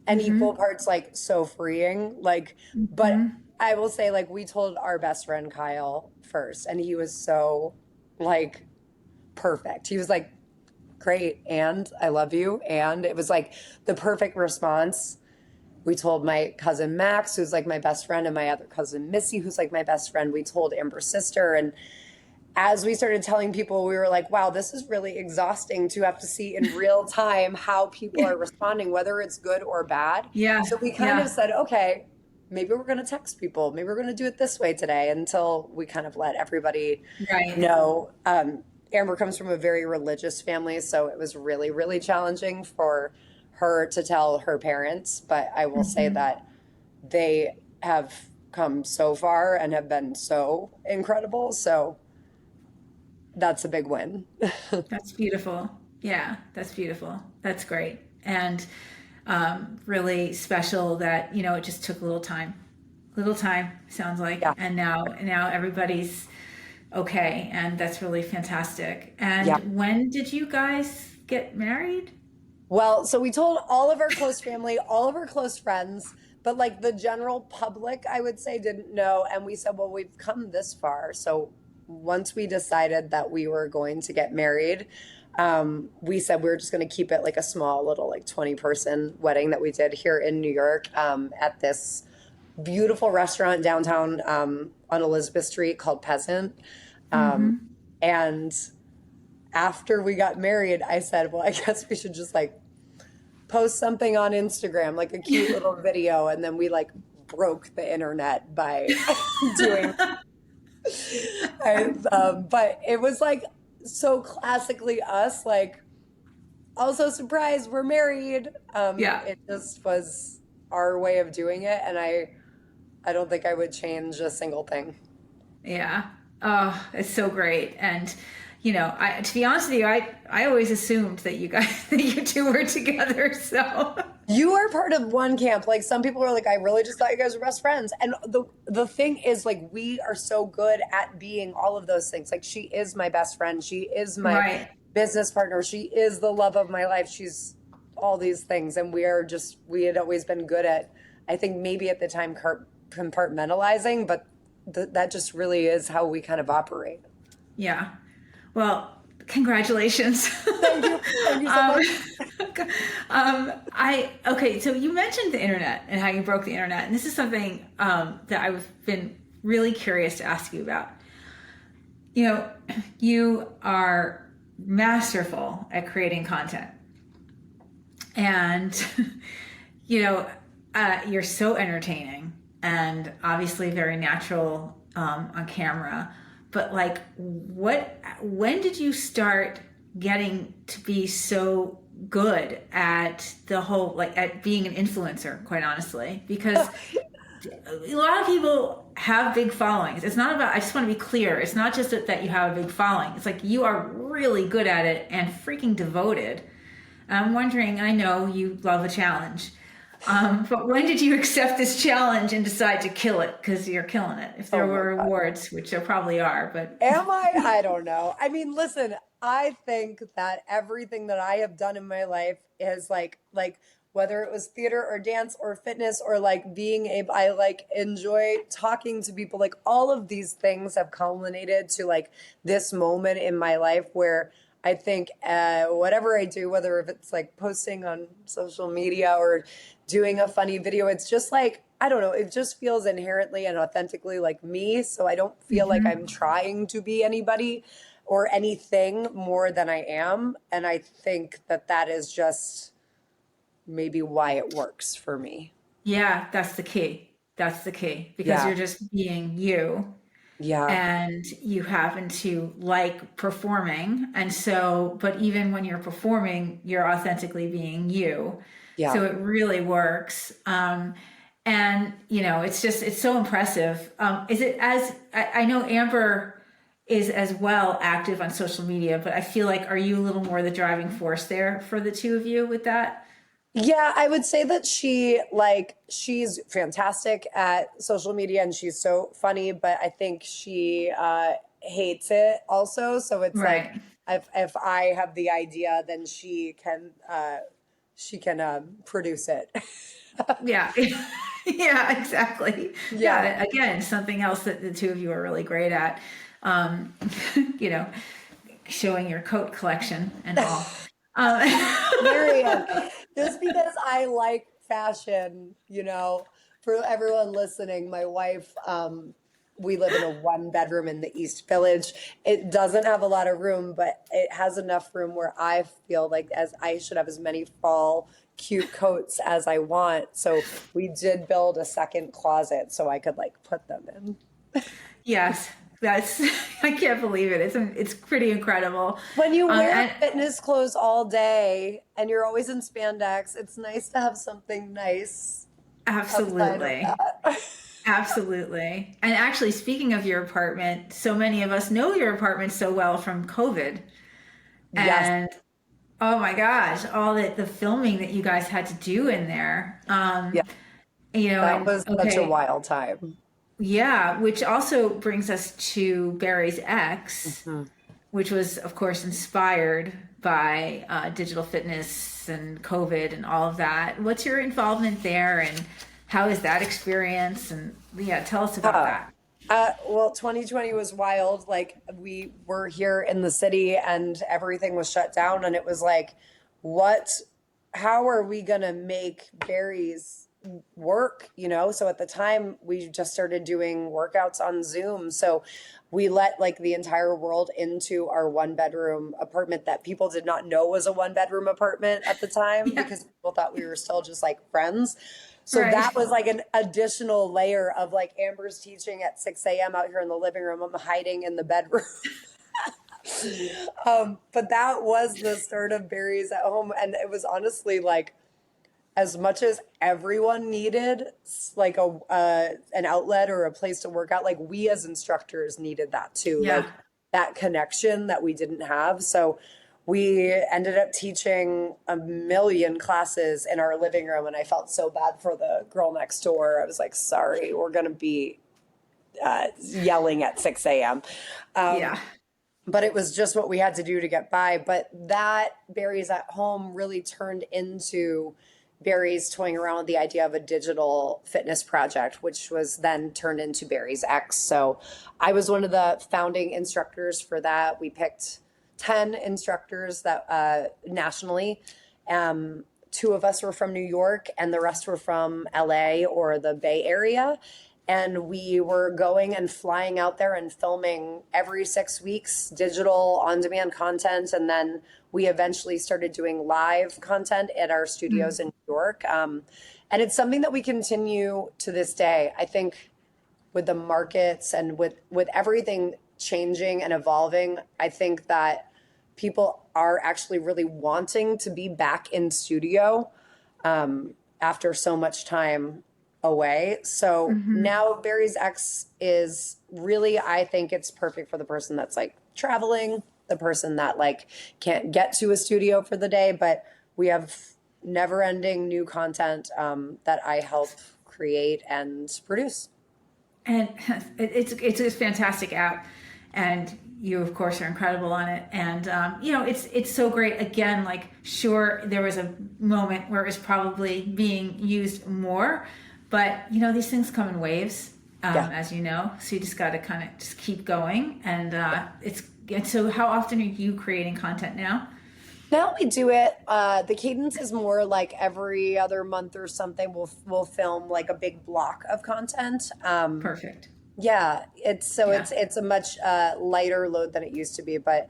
and equal Mm-hmm. parts like so freeing. Like, but Mm-hmm. I will say, like, we told our best friend Kyle first, and he was so like perfect. He was like, great, and I love you. And it was like the perfect response. We told my cousin Max, who's like my best friend, and my other cousin Missy, who's like my best friend. We told Amber's sister. And as we started telling people, we were like, wow, this is really exhausting to have to see in real time how people are responding, whether it's good or bad. Yeah, So we kind of yeah, said, okay, maybe we're going to text people. Maybe we're going to do it this way today, until we kind of let everybody right. know. Amber comes from a very religious family, so it was really, really challenging for her to tell her parents. But I will say Mm-hmm. that they have come so far and have been so incredible. So that's a big win. That's beautiful. Yeah, that's beautiful. That's great. And really special that, it just took a little time. Little time, sounds like. Yeah. And now everybody's okay. And that's really fantastic. Yeah. And when did you guys get married? Well, so we told all of our close family, all of our close friends, but like the general public, I would say, didn't know. And we said, well, we've come this far. So once we decided that we were going to get married, we said we were just going to keep it like a small little, like 20-person wedding that we did here in New York, at this beautiful restaurant downtown, on Elizabeth Street called Peasant. Um, Mm-hmm. and after we got married, I said, well, I guess we should just like post something on Instagram, like a cute little video. And then we like broke the internet by doing, but it was like so classically us. Like Also, surprise, we're married. Yeah. It just was our way of doing it, and I don't think I would change a single thing. Yeah. Oh, it's so great. And to be honest with you, I always assumed that you guys that you two were together. So You are part of one camp. Like some people are like, I really just thought you guys were best friends. And the thing is, like, we are so good at being all of those things. Like, she is my best friend. She is my right. business partner. She is the love of my life. She's all these things, and we had always been good at, I think maybe at the time, compartmentalizing, but that just really is how we kind of operate. Yeah. Well, congratulations. Thank you so um, much. I okay. So you mentioned the internet and how you broke the internet, and this is something that I've been really curious to ask you about. You are masterful at creating content, and you know, you're so entertaining and obviously very natural on camera. But like, when did you start getting to be so good at the whole, like at being an influencer, quite honestly? Because a lot of people have big followings. It's not about, I just want to be clear. It's not just that you have a big following. It's like you are really good at it and freaking devoted. I'm wondering, I know you love a challenge, but when did you accept this challenge and decide to kill it? Because you're killing it. If there Oh my were God. rewards, which there probably are, but Am I? I don't know. I mean, listen, I think that everything that I have done in my life is like whether it was theater or dance or fitness or like being able, I like enjoy talking to people. Like all of these things have culminated to like this moment in my life where I think whatever I do, whether if it's like posting on social media or doing a funny video, it's just like, I don't know, it just feels inherently and authentically like me. So I don't feel like I'm trying to be anybody or anything more than I am. And I think that that is just maybe why it works for me. yeah, that's the key. That's the key because Yeah. you're just being you Yeah. and you happen to like performing. And so, but even when you're performing, you're authentically being you. Yeah. So it really works. And it's so impressive. Is it as I know Amber is as well active on social media, but I feel like, are you a little more the driving force there for the two of you with that? Yeah, I would say that she's fantastic at social media and she's so funny, but I think she hates it also. So it's like Right. if I have the idea, then she can produce it. Yeah. Yeah, exactly. Yeah. Yeah. Again, something else that the two of you are really great at. Um, you know, showing your coat collection and all. Um, Marion, just because I like fashion, for everyone listening, my wife, we live in a one bedroom in the East Village. It doesn't have a lot of room, but it has enough room where I feel like as I should have as many fall cute coats as I want. So we did build a second closet so I could like put them in. yes, that's, I can't believe it. It's pretty incredible. When you wear And fitness clothes all day and you're always in spandex, it's nice to have something nice outside of absolutely. that. Absolutely. And actually, speaking of your apartment, so many of us know your apartment so well from COVID. Yes, And oh my gosh, all the filming that you guys had to do in there. yeah, that And was such a okay, wild time. yeah, which also brings us to Barry's ex, Mhm. which was, of course, inspired by digital fitness and COVID and all of that. What's your involvement there, and how is that experience? And yeah, tell us about Uh, that. well, 2020 was wild. Like we were here in the city and everything was shut down, and it was like, what? How are we gonna make berries work? So at the time, we just started doing workouts on Zoom. So we let like the entire world into our one bedroom apartment that people did not know was a one bedroom apartment at the time Yeah, because people thought we were still just like friends. So right. that was like an additional layer of like Amber's teaching at 6 a.m. out here in the living room. I'm hiding in the bedroom. But that was the start of Berries at Home. And it was honestly like, as much as everyone needed like an outlet or a place to work out, like we as instructors needed that too, Yeah. like that connection that we didn't have. So we ended up teaching a million classes in our living room, and I felt so bad for the girl next door. I was like, sorry, we're going to be yelling at 6 a.m. Yeah. But it was just what we had to do to get by. But that Berries at Home really turned into Barry's toying around with the idea of a digital fitness project, which was then turned into Barry's X. So I was one of the founding instructors for that. We picked 10 instructors that nationally. Two of us were from New York, and the rest were from LA or the Bay Area. And we were going and flying out there and filming every 6 weeks, digital on demand content. And then we eventually started doing live content at our studios in New York. And it's something that we continue to this day. I think with the markets and with everything changing and evolving, I think that people are actually really wanting to be back in studio after so much time away. So now Barry's X is really, I think it's perfect for the person that's like traveling, the person that like can't get to a studio for the day, but we have never ending new content that I help create and produce. And it's a fantastic app, and you of course are incredible on it. And it's so great. Again, like sure there was a moment where it was probably being used more, but these things come in waves, Yeah. as you know. So you just got to kind of just keep going. And so how often are you creating content now? Now we do it. The cadence is more like every other month or something. We'll film like a big block of content. Perfect. Yeah, Yeah. it's a much lighter load than it used to be, but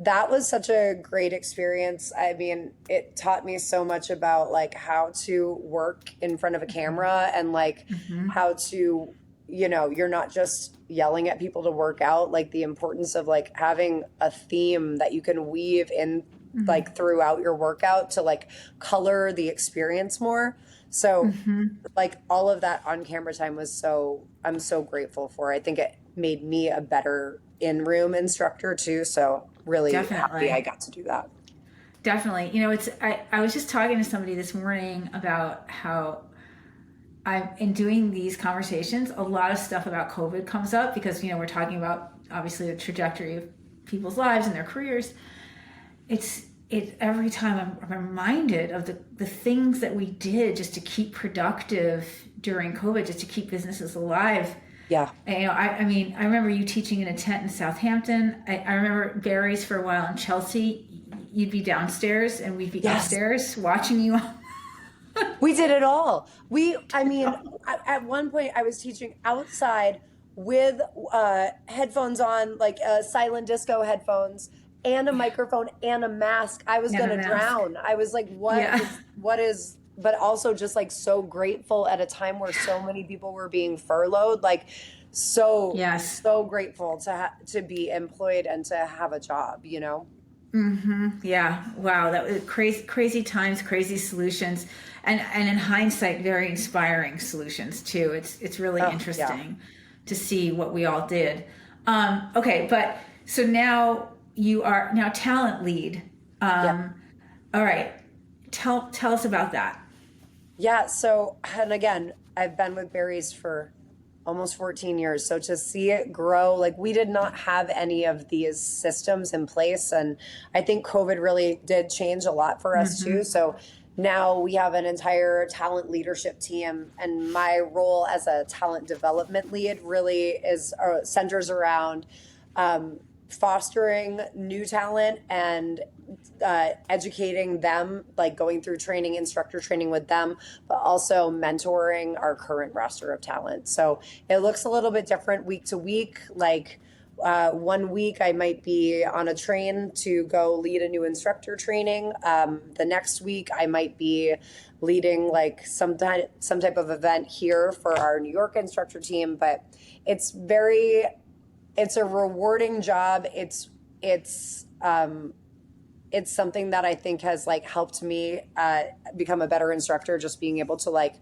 that was such a great experience. I mean, it taught me so much about like how to work in front of a camera and like how to, you're not just yelling at people to work out, like the importance of like having a theme that you can weave in like throughout your workout to like color the experience more. So like all of that on camera time I'm so grateful for. I think it made me a better in-room instructor too. So really happy I Definitely. got to do that. Definitely. I was just talking to somebody this morning about how I'm in doing these conversations, a lot of stuff about COVID comes up because, we're talking about obviously the trajectory of people's lives and their careers. It every time I'm reminded of the things that we did just to keep productive during COVID, just to keep businesses alive. Yeah. And, I mean, I remember you teaching in a tent in Southampton. I remember Barry's for a while in Chelsea. You'd be downstairs and we'd be Yes. upstairs watching you. We did it all. I mean, at one point I was teaching outside with headphones on, like silent disco headphones and a microphone and a mask. I was And a gonna mask. drown. I was like, Yeah. what is, but also just like so grateful at a time where so many people were being furloughed. Like Yes. so grateful to be employed and to have a job. Yeah. Wow. That was crazy, crazy times, crazy solutions, and in hindsight, very inspiring solutions too. It's really Oh, yeah. interesting to see what we all did. Okay, but so now you are now talent lead. Yeah. All right. Tell us about that. Yeah, so, and again, I've been with Barry's for almost 14 years. So to see it grow, like we did not have any of these systems in place. And I think COVID really did change a lot for us too. So now we have an entire talent leadership team. And my role as a talent development lead really is centers around fostering new talent and educating them, like going through training, instructor training with them, but also mentoring our current roster of talent. So it looks a little bit different week to week. Like one week I might be on a train to go lead a new instructor training. The next week I might be leading like some type of event here for our New York instructor team. But it's a rewarding job. It's it's something that I think has like helped me become a better instructor, just being able to like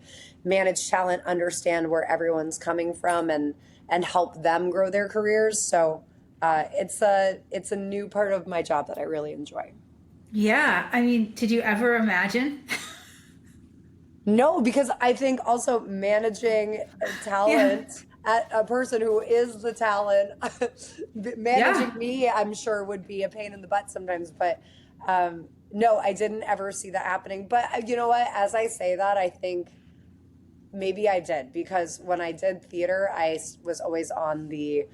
manage talent, understand where everyone's coming from, and help them grow their careers. So it's a new part of my job that I really enjoy. Yeah. I mean, did you ever imagine? No, because I think also managing Yeah. talent at a person who is the talent, managing Yeah. me, I'm sure would be a pain in the butt sometimes. But no, I didn't ever see that happening. But you know what? As I say that, I think maybe I did because when I did theater, was always on the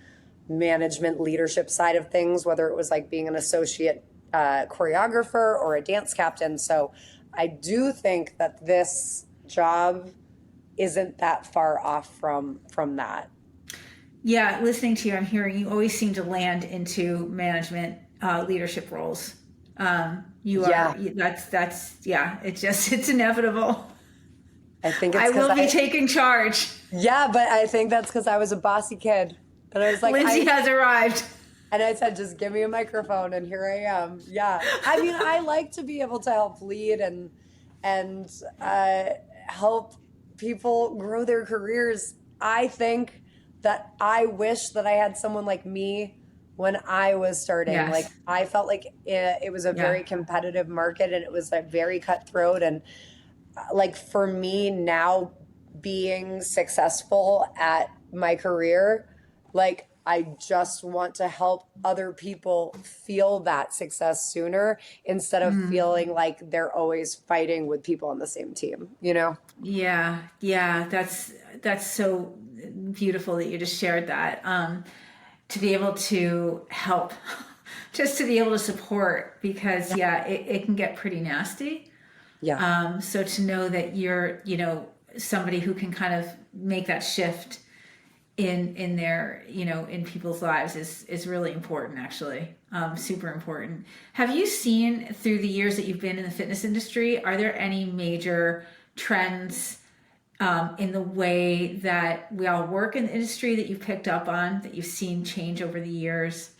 management leadership side of things, whether it was like being an associate choreographer or a dance captain. So I do think that this job isn't that far off from that. Yeah. Listening to you, I'm hearing you always seem to land into management leadership roles. You are, Yeah, yeah, it's inevitable. I think it's I because will be taking charge. yeah, but I think that's because I was a bossy kid. And I was like, Lindsay has arrived. and I said, just give me a microphone, and here I am. Yeah, I mean, I like to be able to help lead and help people grow their careers. I think that I wish that I had someone like me when I was starting. Like Yes. I felt like it was a Yeah. very competitive market, and it was like very cutthroat. And like for me now, being successful at my career, like I just want to help other people feel that success sooner instead of Mm. feeling like they're always fighting with people on the same team, you know? Yeah. Yeah. That's so beautiful that you just shared that. To be able to help, just to be able to support, because Yeah. yeah, it can get pretty nasty. Yeah. So to know that you're, somebody who can kind of make that shift in their, in people's lives is really important, actually. Super important. Have you seen through the years that you've been in the fitness industry, are there any major trends in the way that we all work in the industry that you've picked up on, that you've seen change over the years?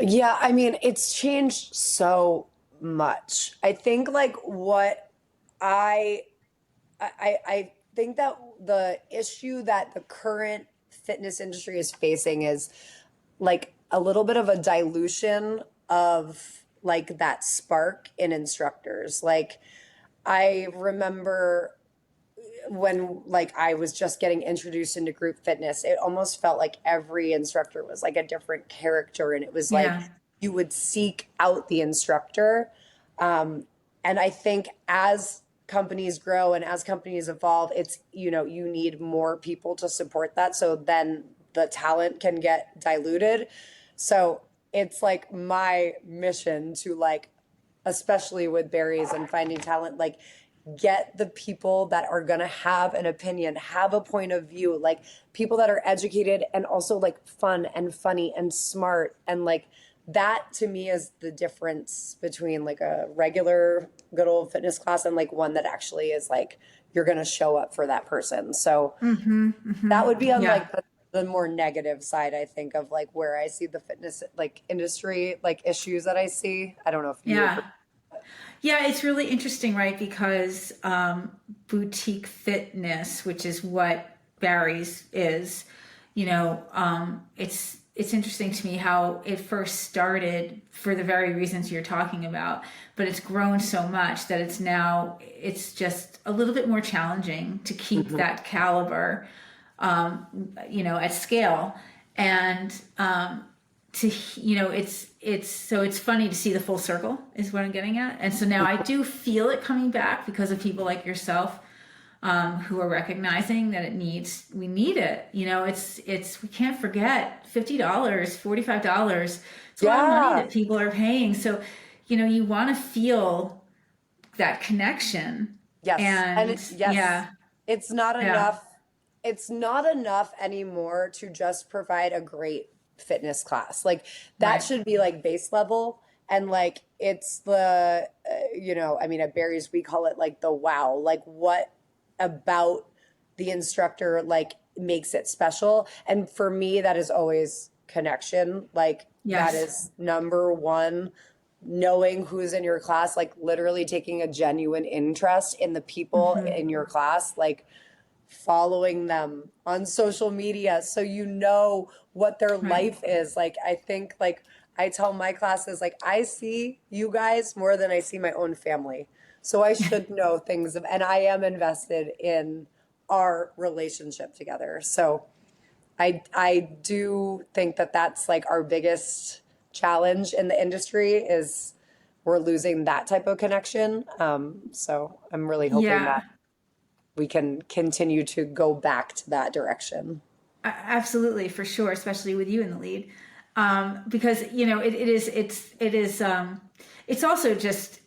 Yeah, I mean, it's changed so much. I think like what I I think that the issue that the current fitness industry is facing is like a little bit of a dilution of like that spark in instructors. Like I remember when like I was just getting introduced into group fitness, it almost felt like every instructor was like a different character, and it was like Yeah. you would seek out the instructor. And I think as companies grow and as companies evolve, it's, you need more people to support that. So then the talent can get diluted. So it's like my mission to like, especially with berries and finding talent, like get the people that are going to have an opinion, have a point of view, like people that are educated and also like fun and funny and smart. And like that to me is the difference between like a regular good old fitness class and like one that actually is like you're going to show up for that person. So Mm-hmm. Mm-hmm. that would be on Yeah. like the more negative side, I think, of like where I see the fitness like industry like issues that I see. I don't know if you agree. Yeah. Yeah, it's really interesting, right? Because boutique fitness, which is what Barry's is, it's interesting to me how it first started for the very reasons you're talking about, but it's grown so much that it's just a little bit more challenging to keep Mhm. that caliber, at scale, and to it's funny to see the full circle is what I'm getting at. And so now I do feel it coming back because of people like yourself, who are recognizing that we need it. We can't forget $50, $45. It's a lot of money Yeah. that people are paying. So you want to feel that connection. Yes. And And yes, yeah. it's not Yeah. enough. It's not enough anymore to just provide a great fitness class. Like that Right. should be like base level. And like it's the, I mean, at Barry's, we call it like the wow. Like what about the instructor like makes it special? And for me, that is always connection. Like that Yes. is number one, knowing who's in your class, like literally taking a genuine interest in the people in your class, like following them on social media so you know what their Right. life is. Like I think like I tell my classes, like I see you guys more than I see my own family. So I should know things of, and I am invested in our relationship together. So I do think that that's like our biggest challenge in the industry is we're losing that type of connection. So I'm really hoping Yeah. that we can continue to go back to that direction. Absolutely, for sure, especially with you in the lead, because you know it's also just,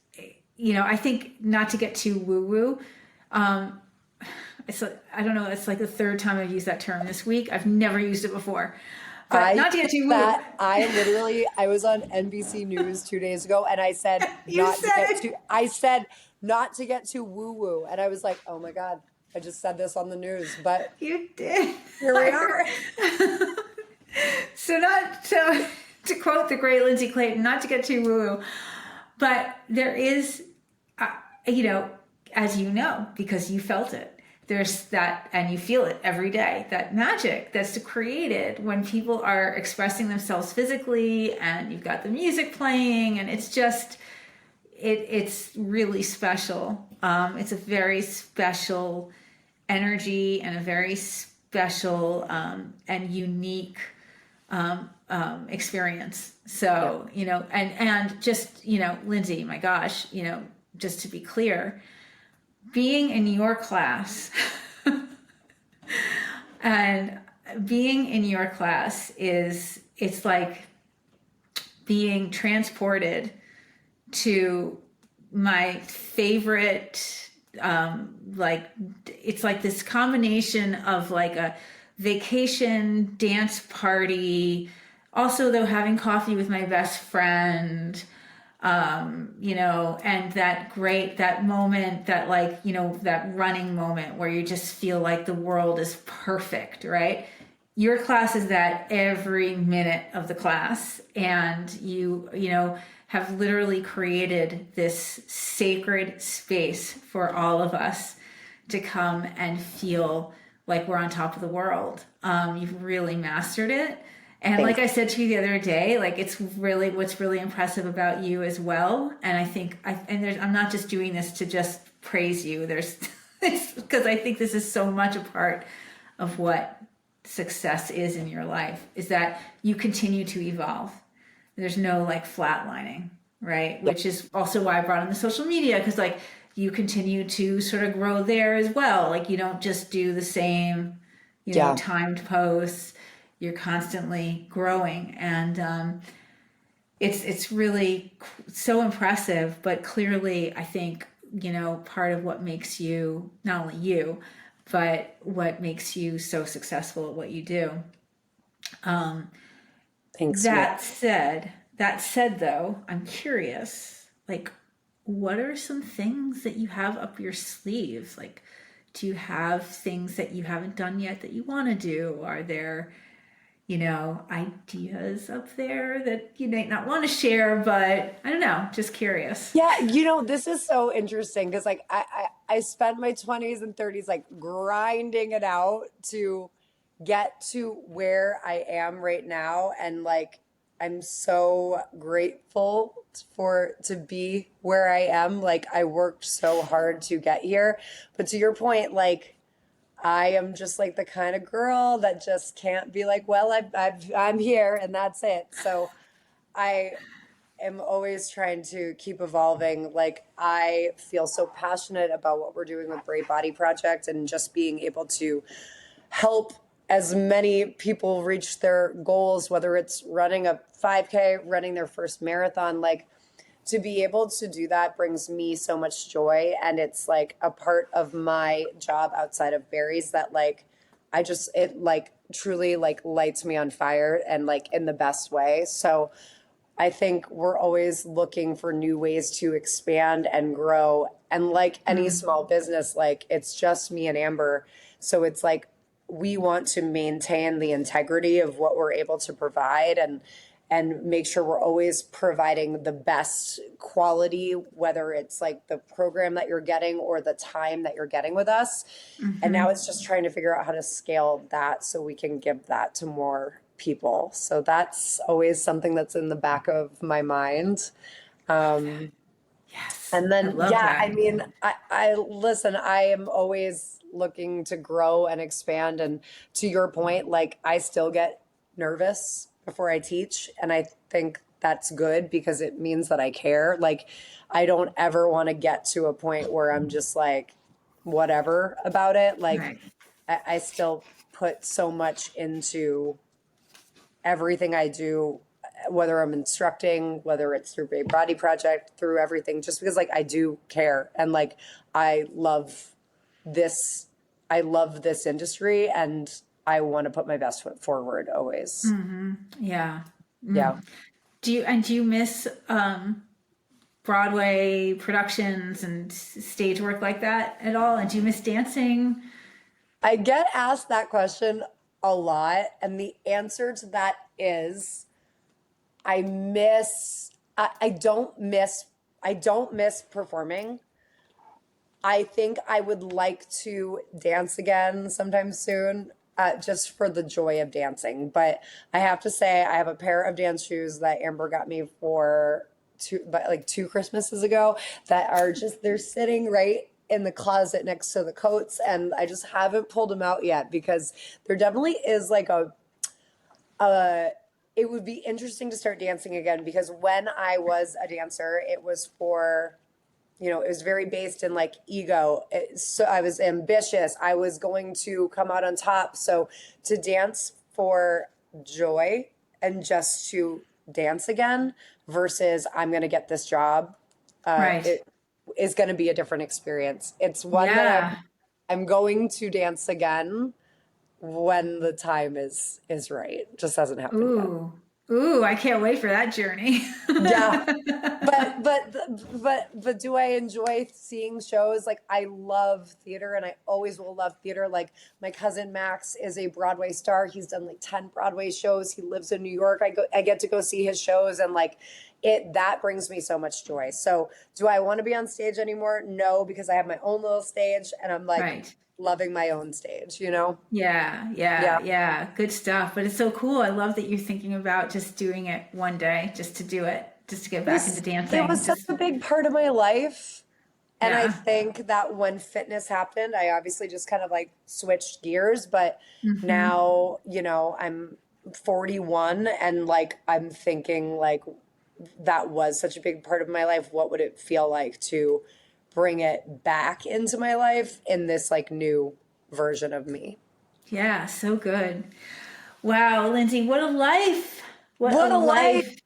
you know, I think not to get too woo woo. Um, I don't know. It's like the third time I've used that term this week. I've never used it before, but I not to get too woo. that I was on NBC News 2 days ago and I said You not to said get it. too I said not to get too woo woo and I was like, "Oh my God, I just said this on the news." But You did. here we are. So not to quote the great Lindsey Clayton, not to get too woo woo, but there is, uh, you know, as you know, because you felt it. There's that, and you feel it every day. That magic that's created when people are expressing themselves physically, and you've got the music playing, and it's just, it's really special. It's a very special energy and a very special and unique experience. Yeah. So, you know, and just, you know, Lindsey, my gosh, you know, just to be clear, being in your class and being in your class it's like being transported to my favorite, like it's like this combination of like a vacation dance party, also though having coffee with my best friend, you know, and that moment, that like, you know, that running moment where you just feel like the world is perfect, right? Your class is that every minute of the class, and you know, have literally created this sacred space for all of us to come and feel like we're on top of the world. You've really mastered it. And like Thanks. I said to you the other day, like it's really what's really impressive about you as well. And I think I'm not just doing this to just praise you. There's because I think this is so much a part of what success is in your life, is that you continue to evolve. There's no like flatlining, right? Yeah. Which is also why I brought in the social media, because like you continue to sort of grow there as well. Like you don't just do the same, you know, Yeah. timed posts. You're constantly growing, and it's really so impressive. But clearly, I think, you know, part of what makes you not only you, but what makes you so successful at what you do. Thanks, Mary. That said, though, I'm curious, like, what are some things that you have up your sleeves? Like, do you have things that you haven't done yet that you want to do? Are there, you know, ideas up there that you might not want to share, but I don't know, just curious. Yeah, you know, this is so interesting because like I spent my 20s and 30s like grinding it out to get to where I am right now and like I'm so grateful for to be where I am. Like I worked so hard to get here. But to your point, like I am just like the kind of girl that just can't be like, well, I'm here and that's it. So I am always trying to keep evolving. Like I feel so passionate about what we're doing with Brave Body Project and just being able to help as many people reach their goals, whether it's running a 5K, running their first marathon, like to be able to do that brings me so much joy. And it's like a part of my job outside of berries that like, it like truly like lights me on fire and like in the best way. So I think we're always looking for new ways to expand and grow. And like any small business, like it's just me and Amber. So it's like we want to maintain the integrity of what we're able to provide, and make sure we're always providing the best quality, whether it's like the program that you're getting or the time that you're getting with us. And now it's just trying to figure out how to scale that so we can give that to more people. So that's always something that's in the back of my mind. Yes, And I then, love yeah, that. I mean, I listen, I am always looking to grow and expand. And to your point, like I still get nervous before I teach. And I think that's good because it means that I care. Like, I don't ever want to get to a point where I'm just like, whatever about it. Like, Right. I still put so much into everything I do, whether I'm instructing, whether it's through Bay Body Project, through everything, just because like I do care and like I love this, I love this industry and I want to put my best foot forward always. Yeah. Yeah. Do you miss Broadway productions and stage work like that at all? And do you miss dancing? I get asked that question a lot, and the answer to that is I don't miss performing. I think I would like to dance again sometime soon, just for the joy of dancing. But I have to say, I have a pair of dance shoes that Amber got me for two Christmases ago that are just, they're sitting right in the closet next to the coats. And I just haven't pulled them out yet because there definitely is like uh, it would be interesting to start dancing again because when I was a dancer, it was for, it was very based in like ego. So I was ambitious. I was going to come out on top. So to dance for joy and just to dance again versus I'm going to get this job, Right. it is going to be a different experience. It's one that Yeah. I'm going to dance again when the time is right. It just hasn't happened yet. Ooh. Ooh, I can't wait for that journey. Yeah. But do I enjoy seeing shows? Like I love theater and I always will love theater. Like my cousin Max is a Broadway star. He's done like 10 Broadway shows. He lives in New York. I get to go see his shows and like that brings me so much joy. So do I want to be on stage anymore? No, because I have my own little stage and I'm like Right. loving my own stage, you know? Yeah, yeah, Yeah. yeah. Good stuff. But it's so cool. I love that you're thinking about just doing it one day, just to do it, just to get back into It dancing. was such Just, a big part of my life. And I yeah. think that when fitness happened, I obviously just kind of like switched gears. But Hmm. now, I'm 41 and like I'm thinking like that was such a big part of my life. What would it feel like to bring it back into my life in this like new version of me? Yeah, so good. Wow, Lindsay, what a life. What a What a life! life.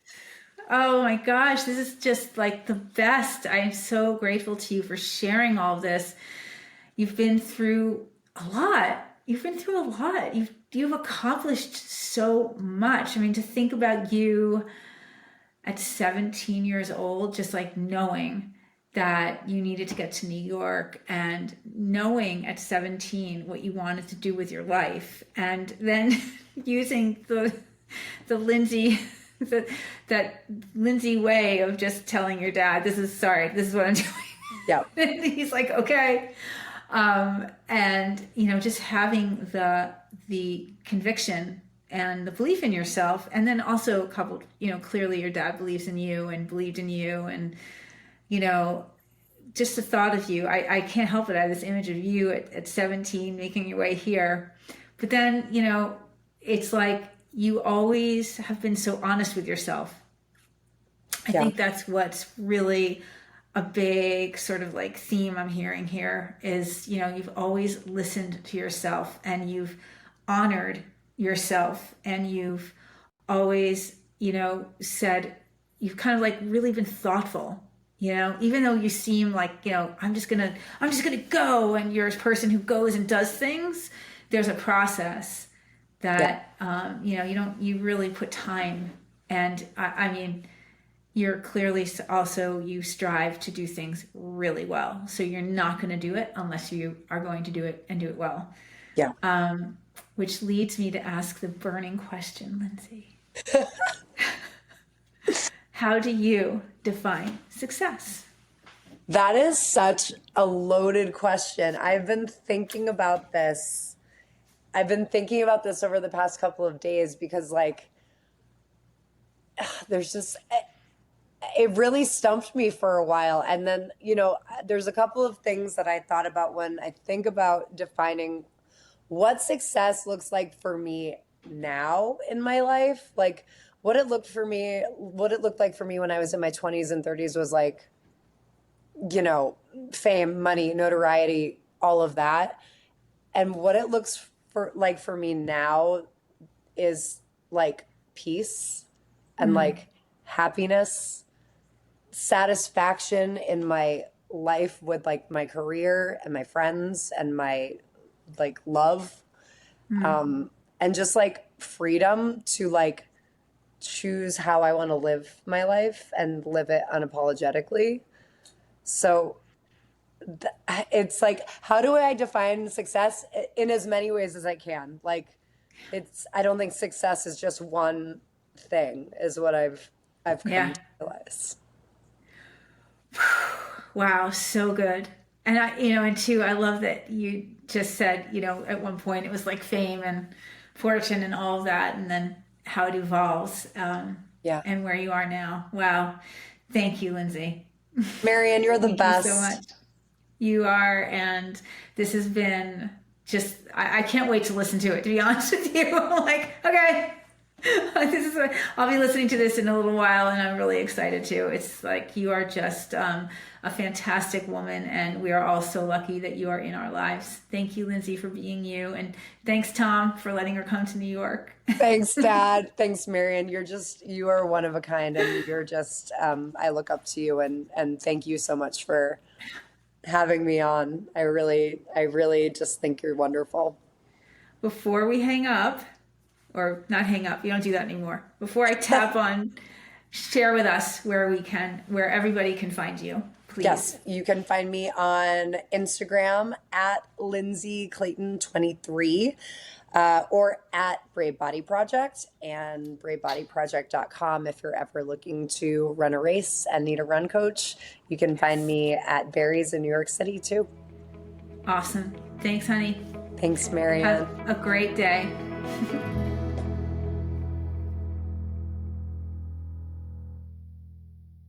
Oh my gosh, this is just like the best. I am so grateful to you for sharing all of this. You've been through a lot. You've been through a lot. You've accomplished so much. I mean, to think about you at 17 years old, just like knowing that you needed to get to New York and knowing at 17 what you wanted to do with your life and then using the Lindsay that Lindsay way of just telling your dad, this is what I'm doing. Yeah. And he's like, okay. And just having the conviction and the belief in yourself, and then also coupled, clearly your dad believes in you and believed in you, and you know, just the thought of you, I can't help it. I have this image of you at 17 making your way here. But then, it's like you always have been so honest with yourself. I Yeah. think that's what's really a big sort of like theme I'm hearing here is, you've always listened to yourself and you've honored yourself and you've always, said, you've kind of like really been thoughtful, even though you seem like, I'm just gonna go, and you're a person who goes and does things. There's a process Yeah. that, you really put time. And I mean, you're clearly also, you strive to do things really well. So you're not going to do it unless you are going to do it and do it well. Yeah. Which leads me to ask the burning question, Lindsey. How do you define success? That is such a loaded question. I've been thinking about this. I've been thinking about this over the past couple of days because, like, there's just, it really stumped me for a while. And then, there's a couple of things that I thought about when I think about defining what success looks like for me now in my life. Like, what it looked like for me when I was in my 20s and 30s was like, fame, money, notoriety, all of that. And what it looks for me now is like peace and like happiness, satisfaction in my life with like my career and my friends and my like love, and just like freedom to like choose how I want to live my life and live it unapologetically. So it's like, how do I define success in as many ways as I can? Like, I don't think success is just one thing, is what I've come Yeah. to realize. Wow, so good. And and two, I love that you just said, at one point it was like fame and fortune and all of that, and then how it evolves, Yeah. and where you are now. Wow. Thank you, Lindsey. Marion, you're the Thank you so best. much. You are, and this has been just, I can't wait to listen to it, to be honest with you. I'm like, okay, I'll be listening to this in a little while, and I'm really excited too. It's like, you are just a fantastic woman, and we are all so lucky that you are in our lives. Thank you, Lindsey, for being you, and thanks, Tom, for letting her come to New York. Thanks, Dad. Thanks, Marion. You are one of a kind, and you're just, I look up to you, and thank you so much for having me on. I really just think you're wonderful. Before we hang up, or not hang up, you don't do that anymore. Before I tap on, share with us where everybody can find you, please. Yes, you can find me on Instagram at Lindsey Clayton 23, or at Brave Body Project, and bravebodyproject.com. If you're ever looking to run a race and need a run coach, you can find me at Barry's in New York City too. Awesome. Thanks, honey. Thanks, Marianne. Have a great day.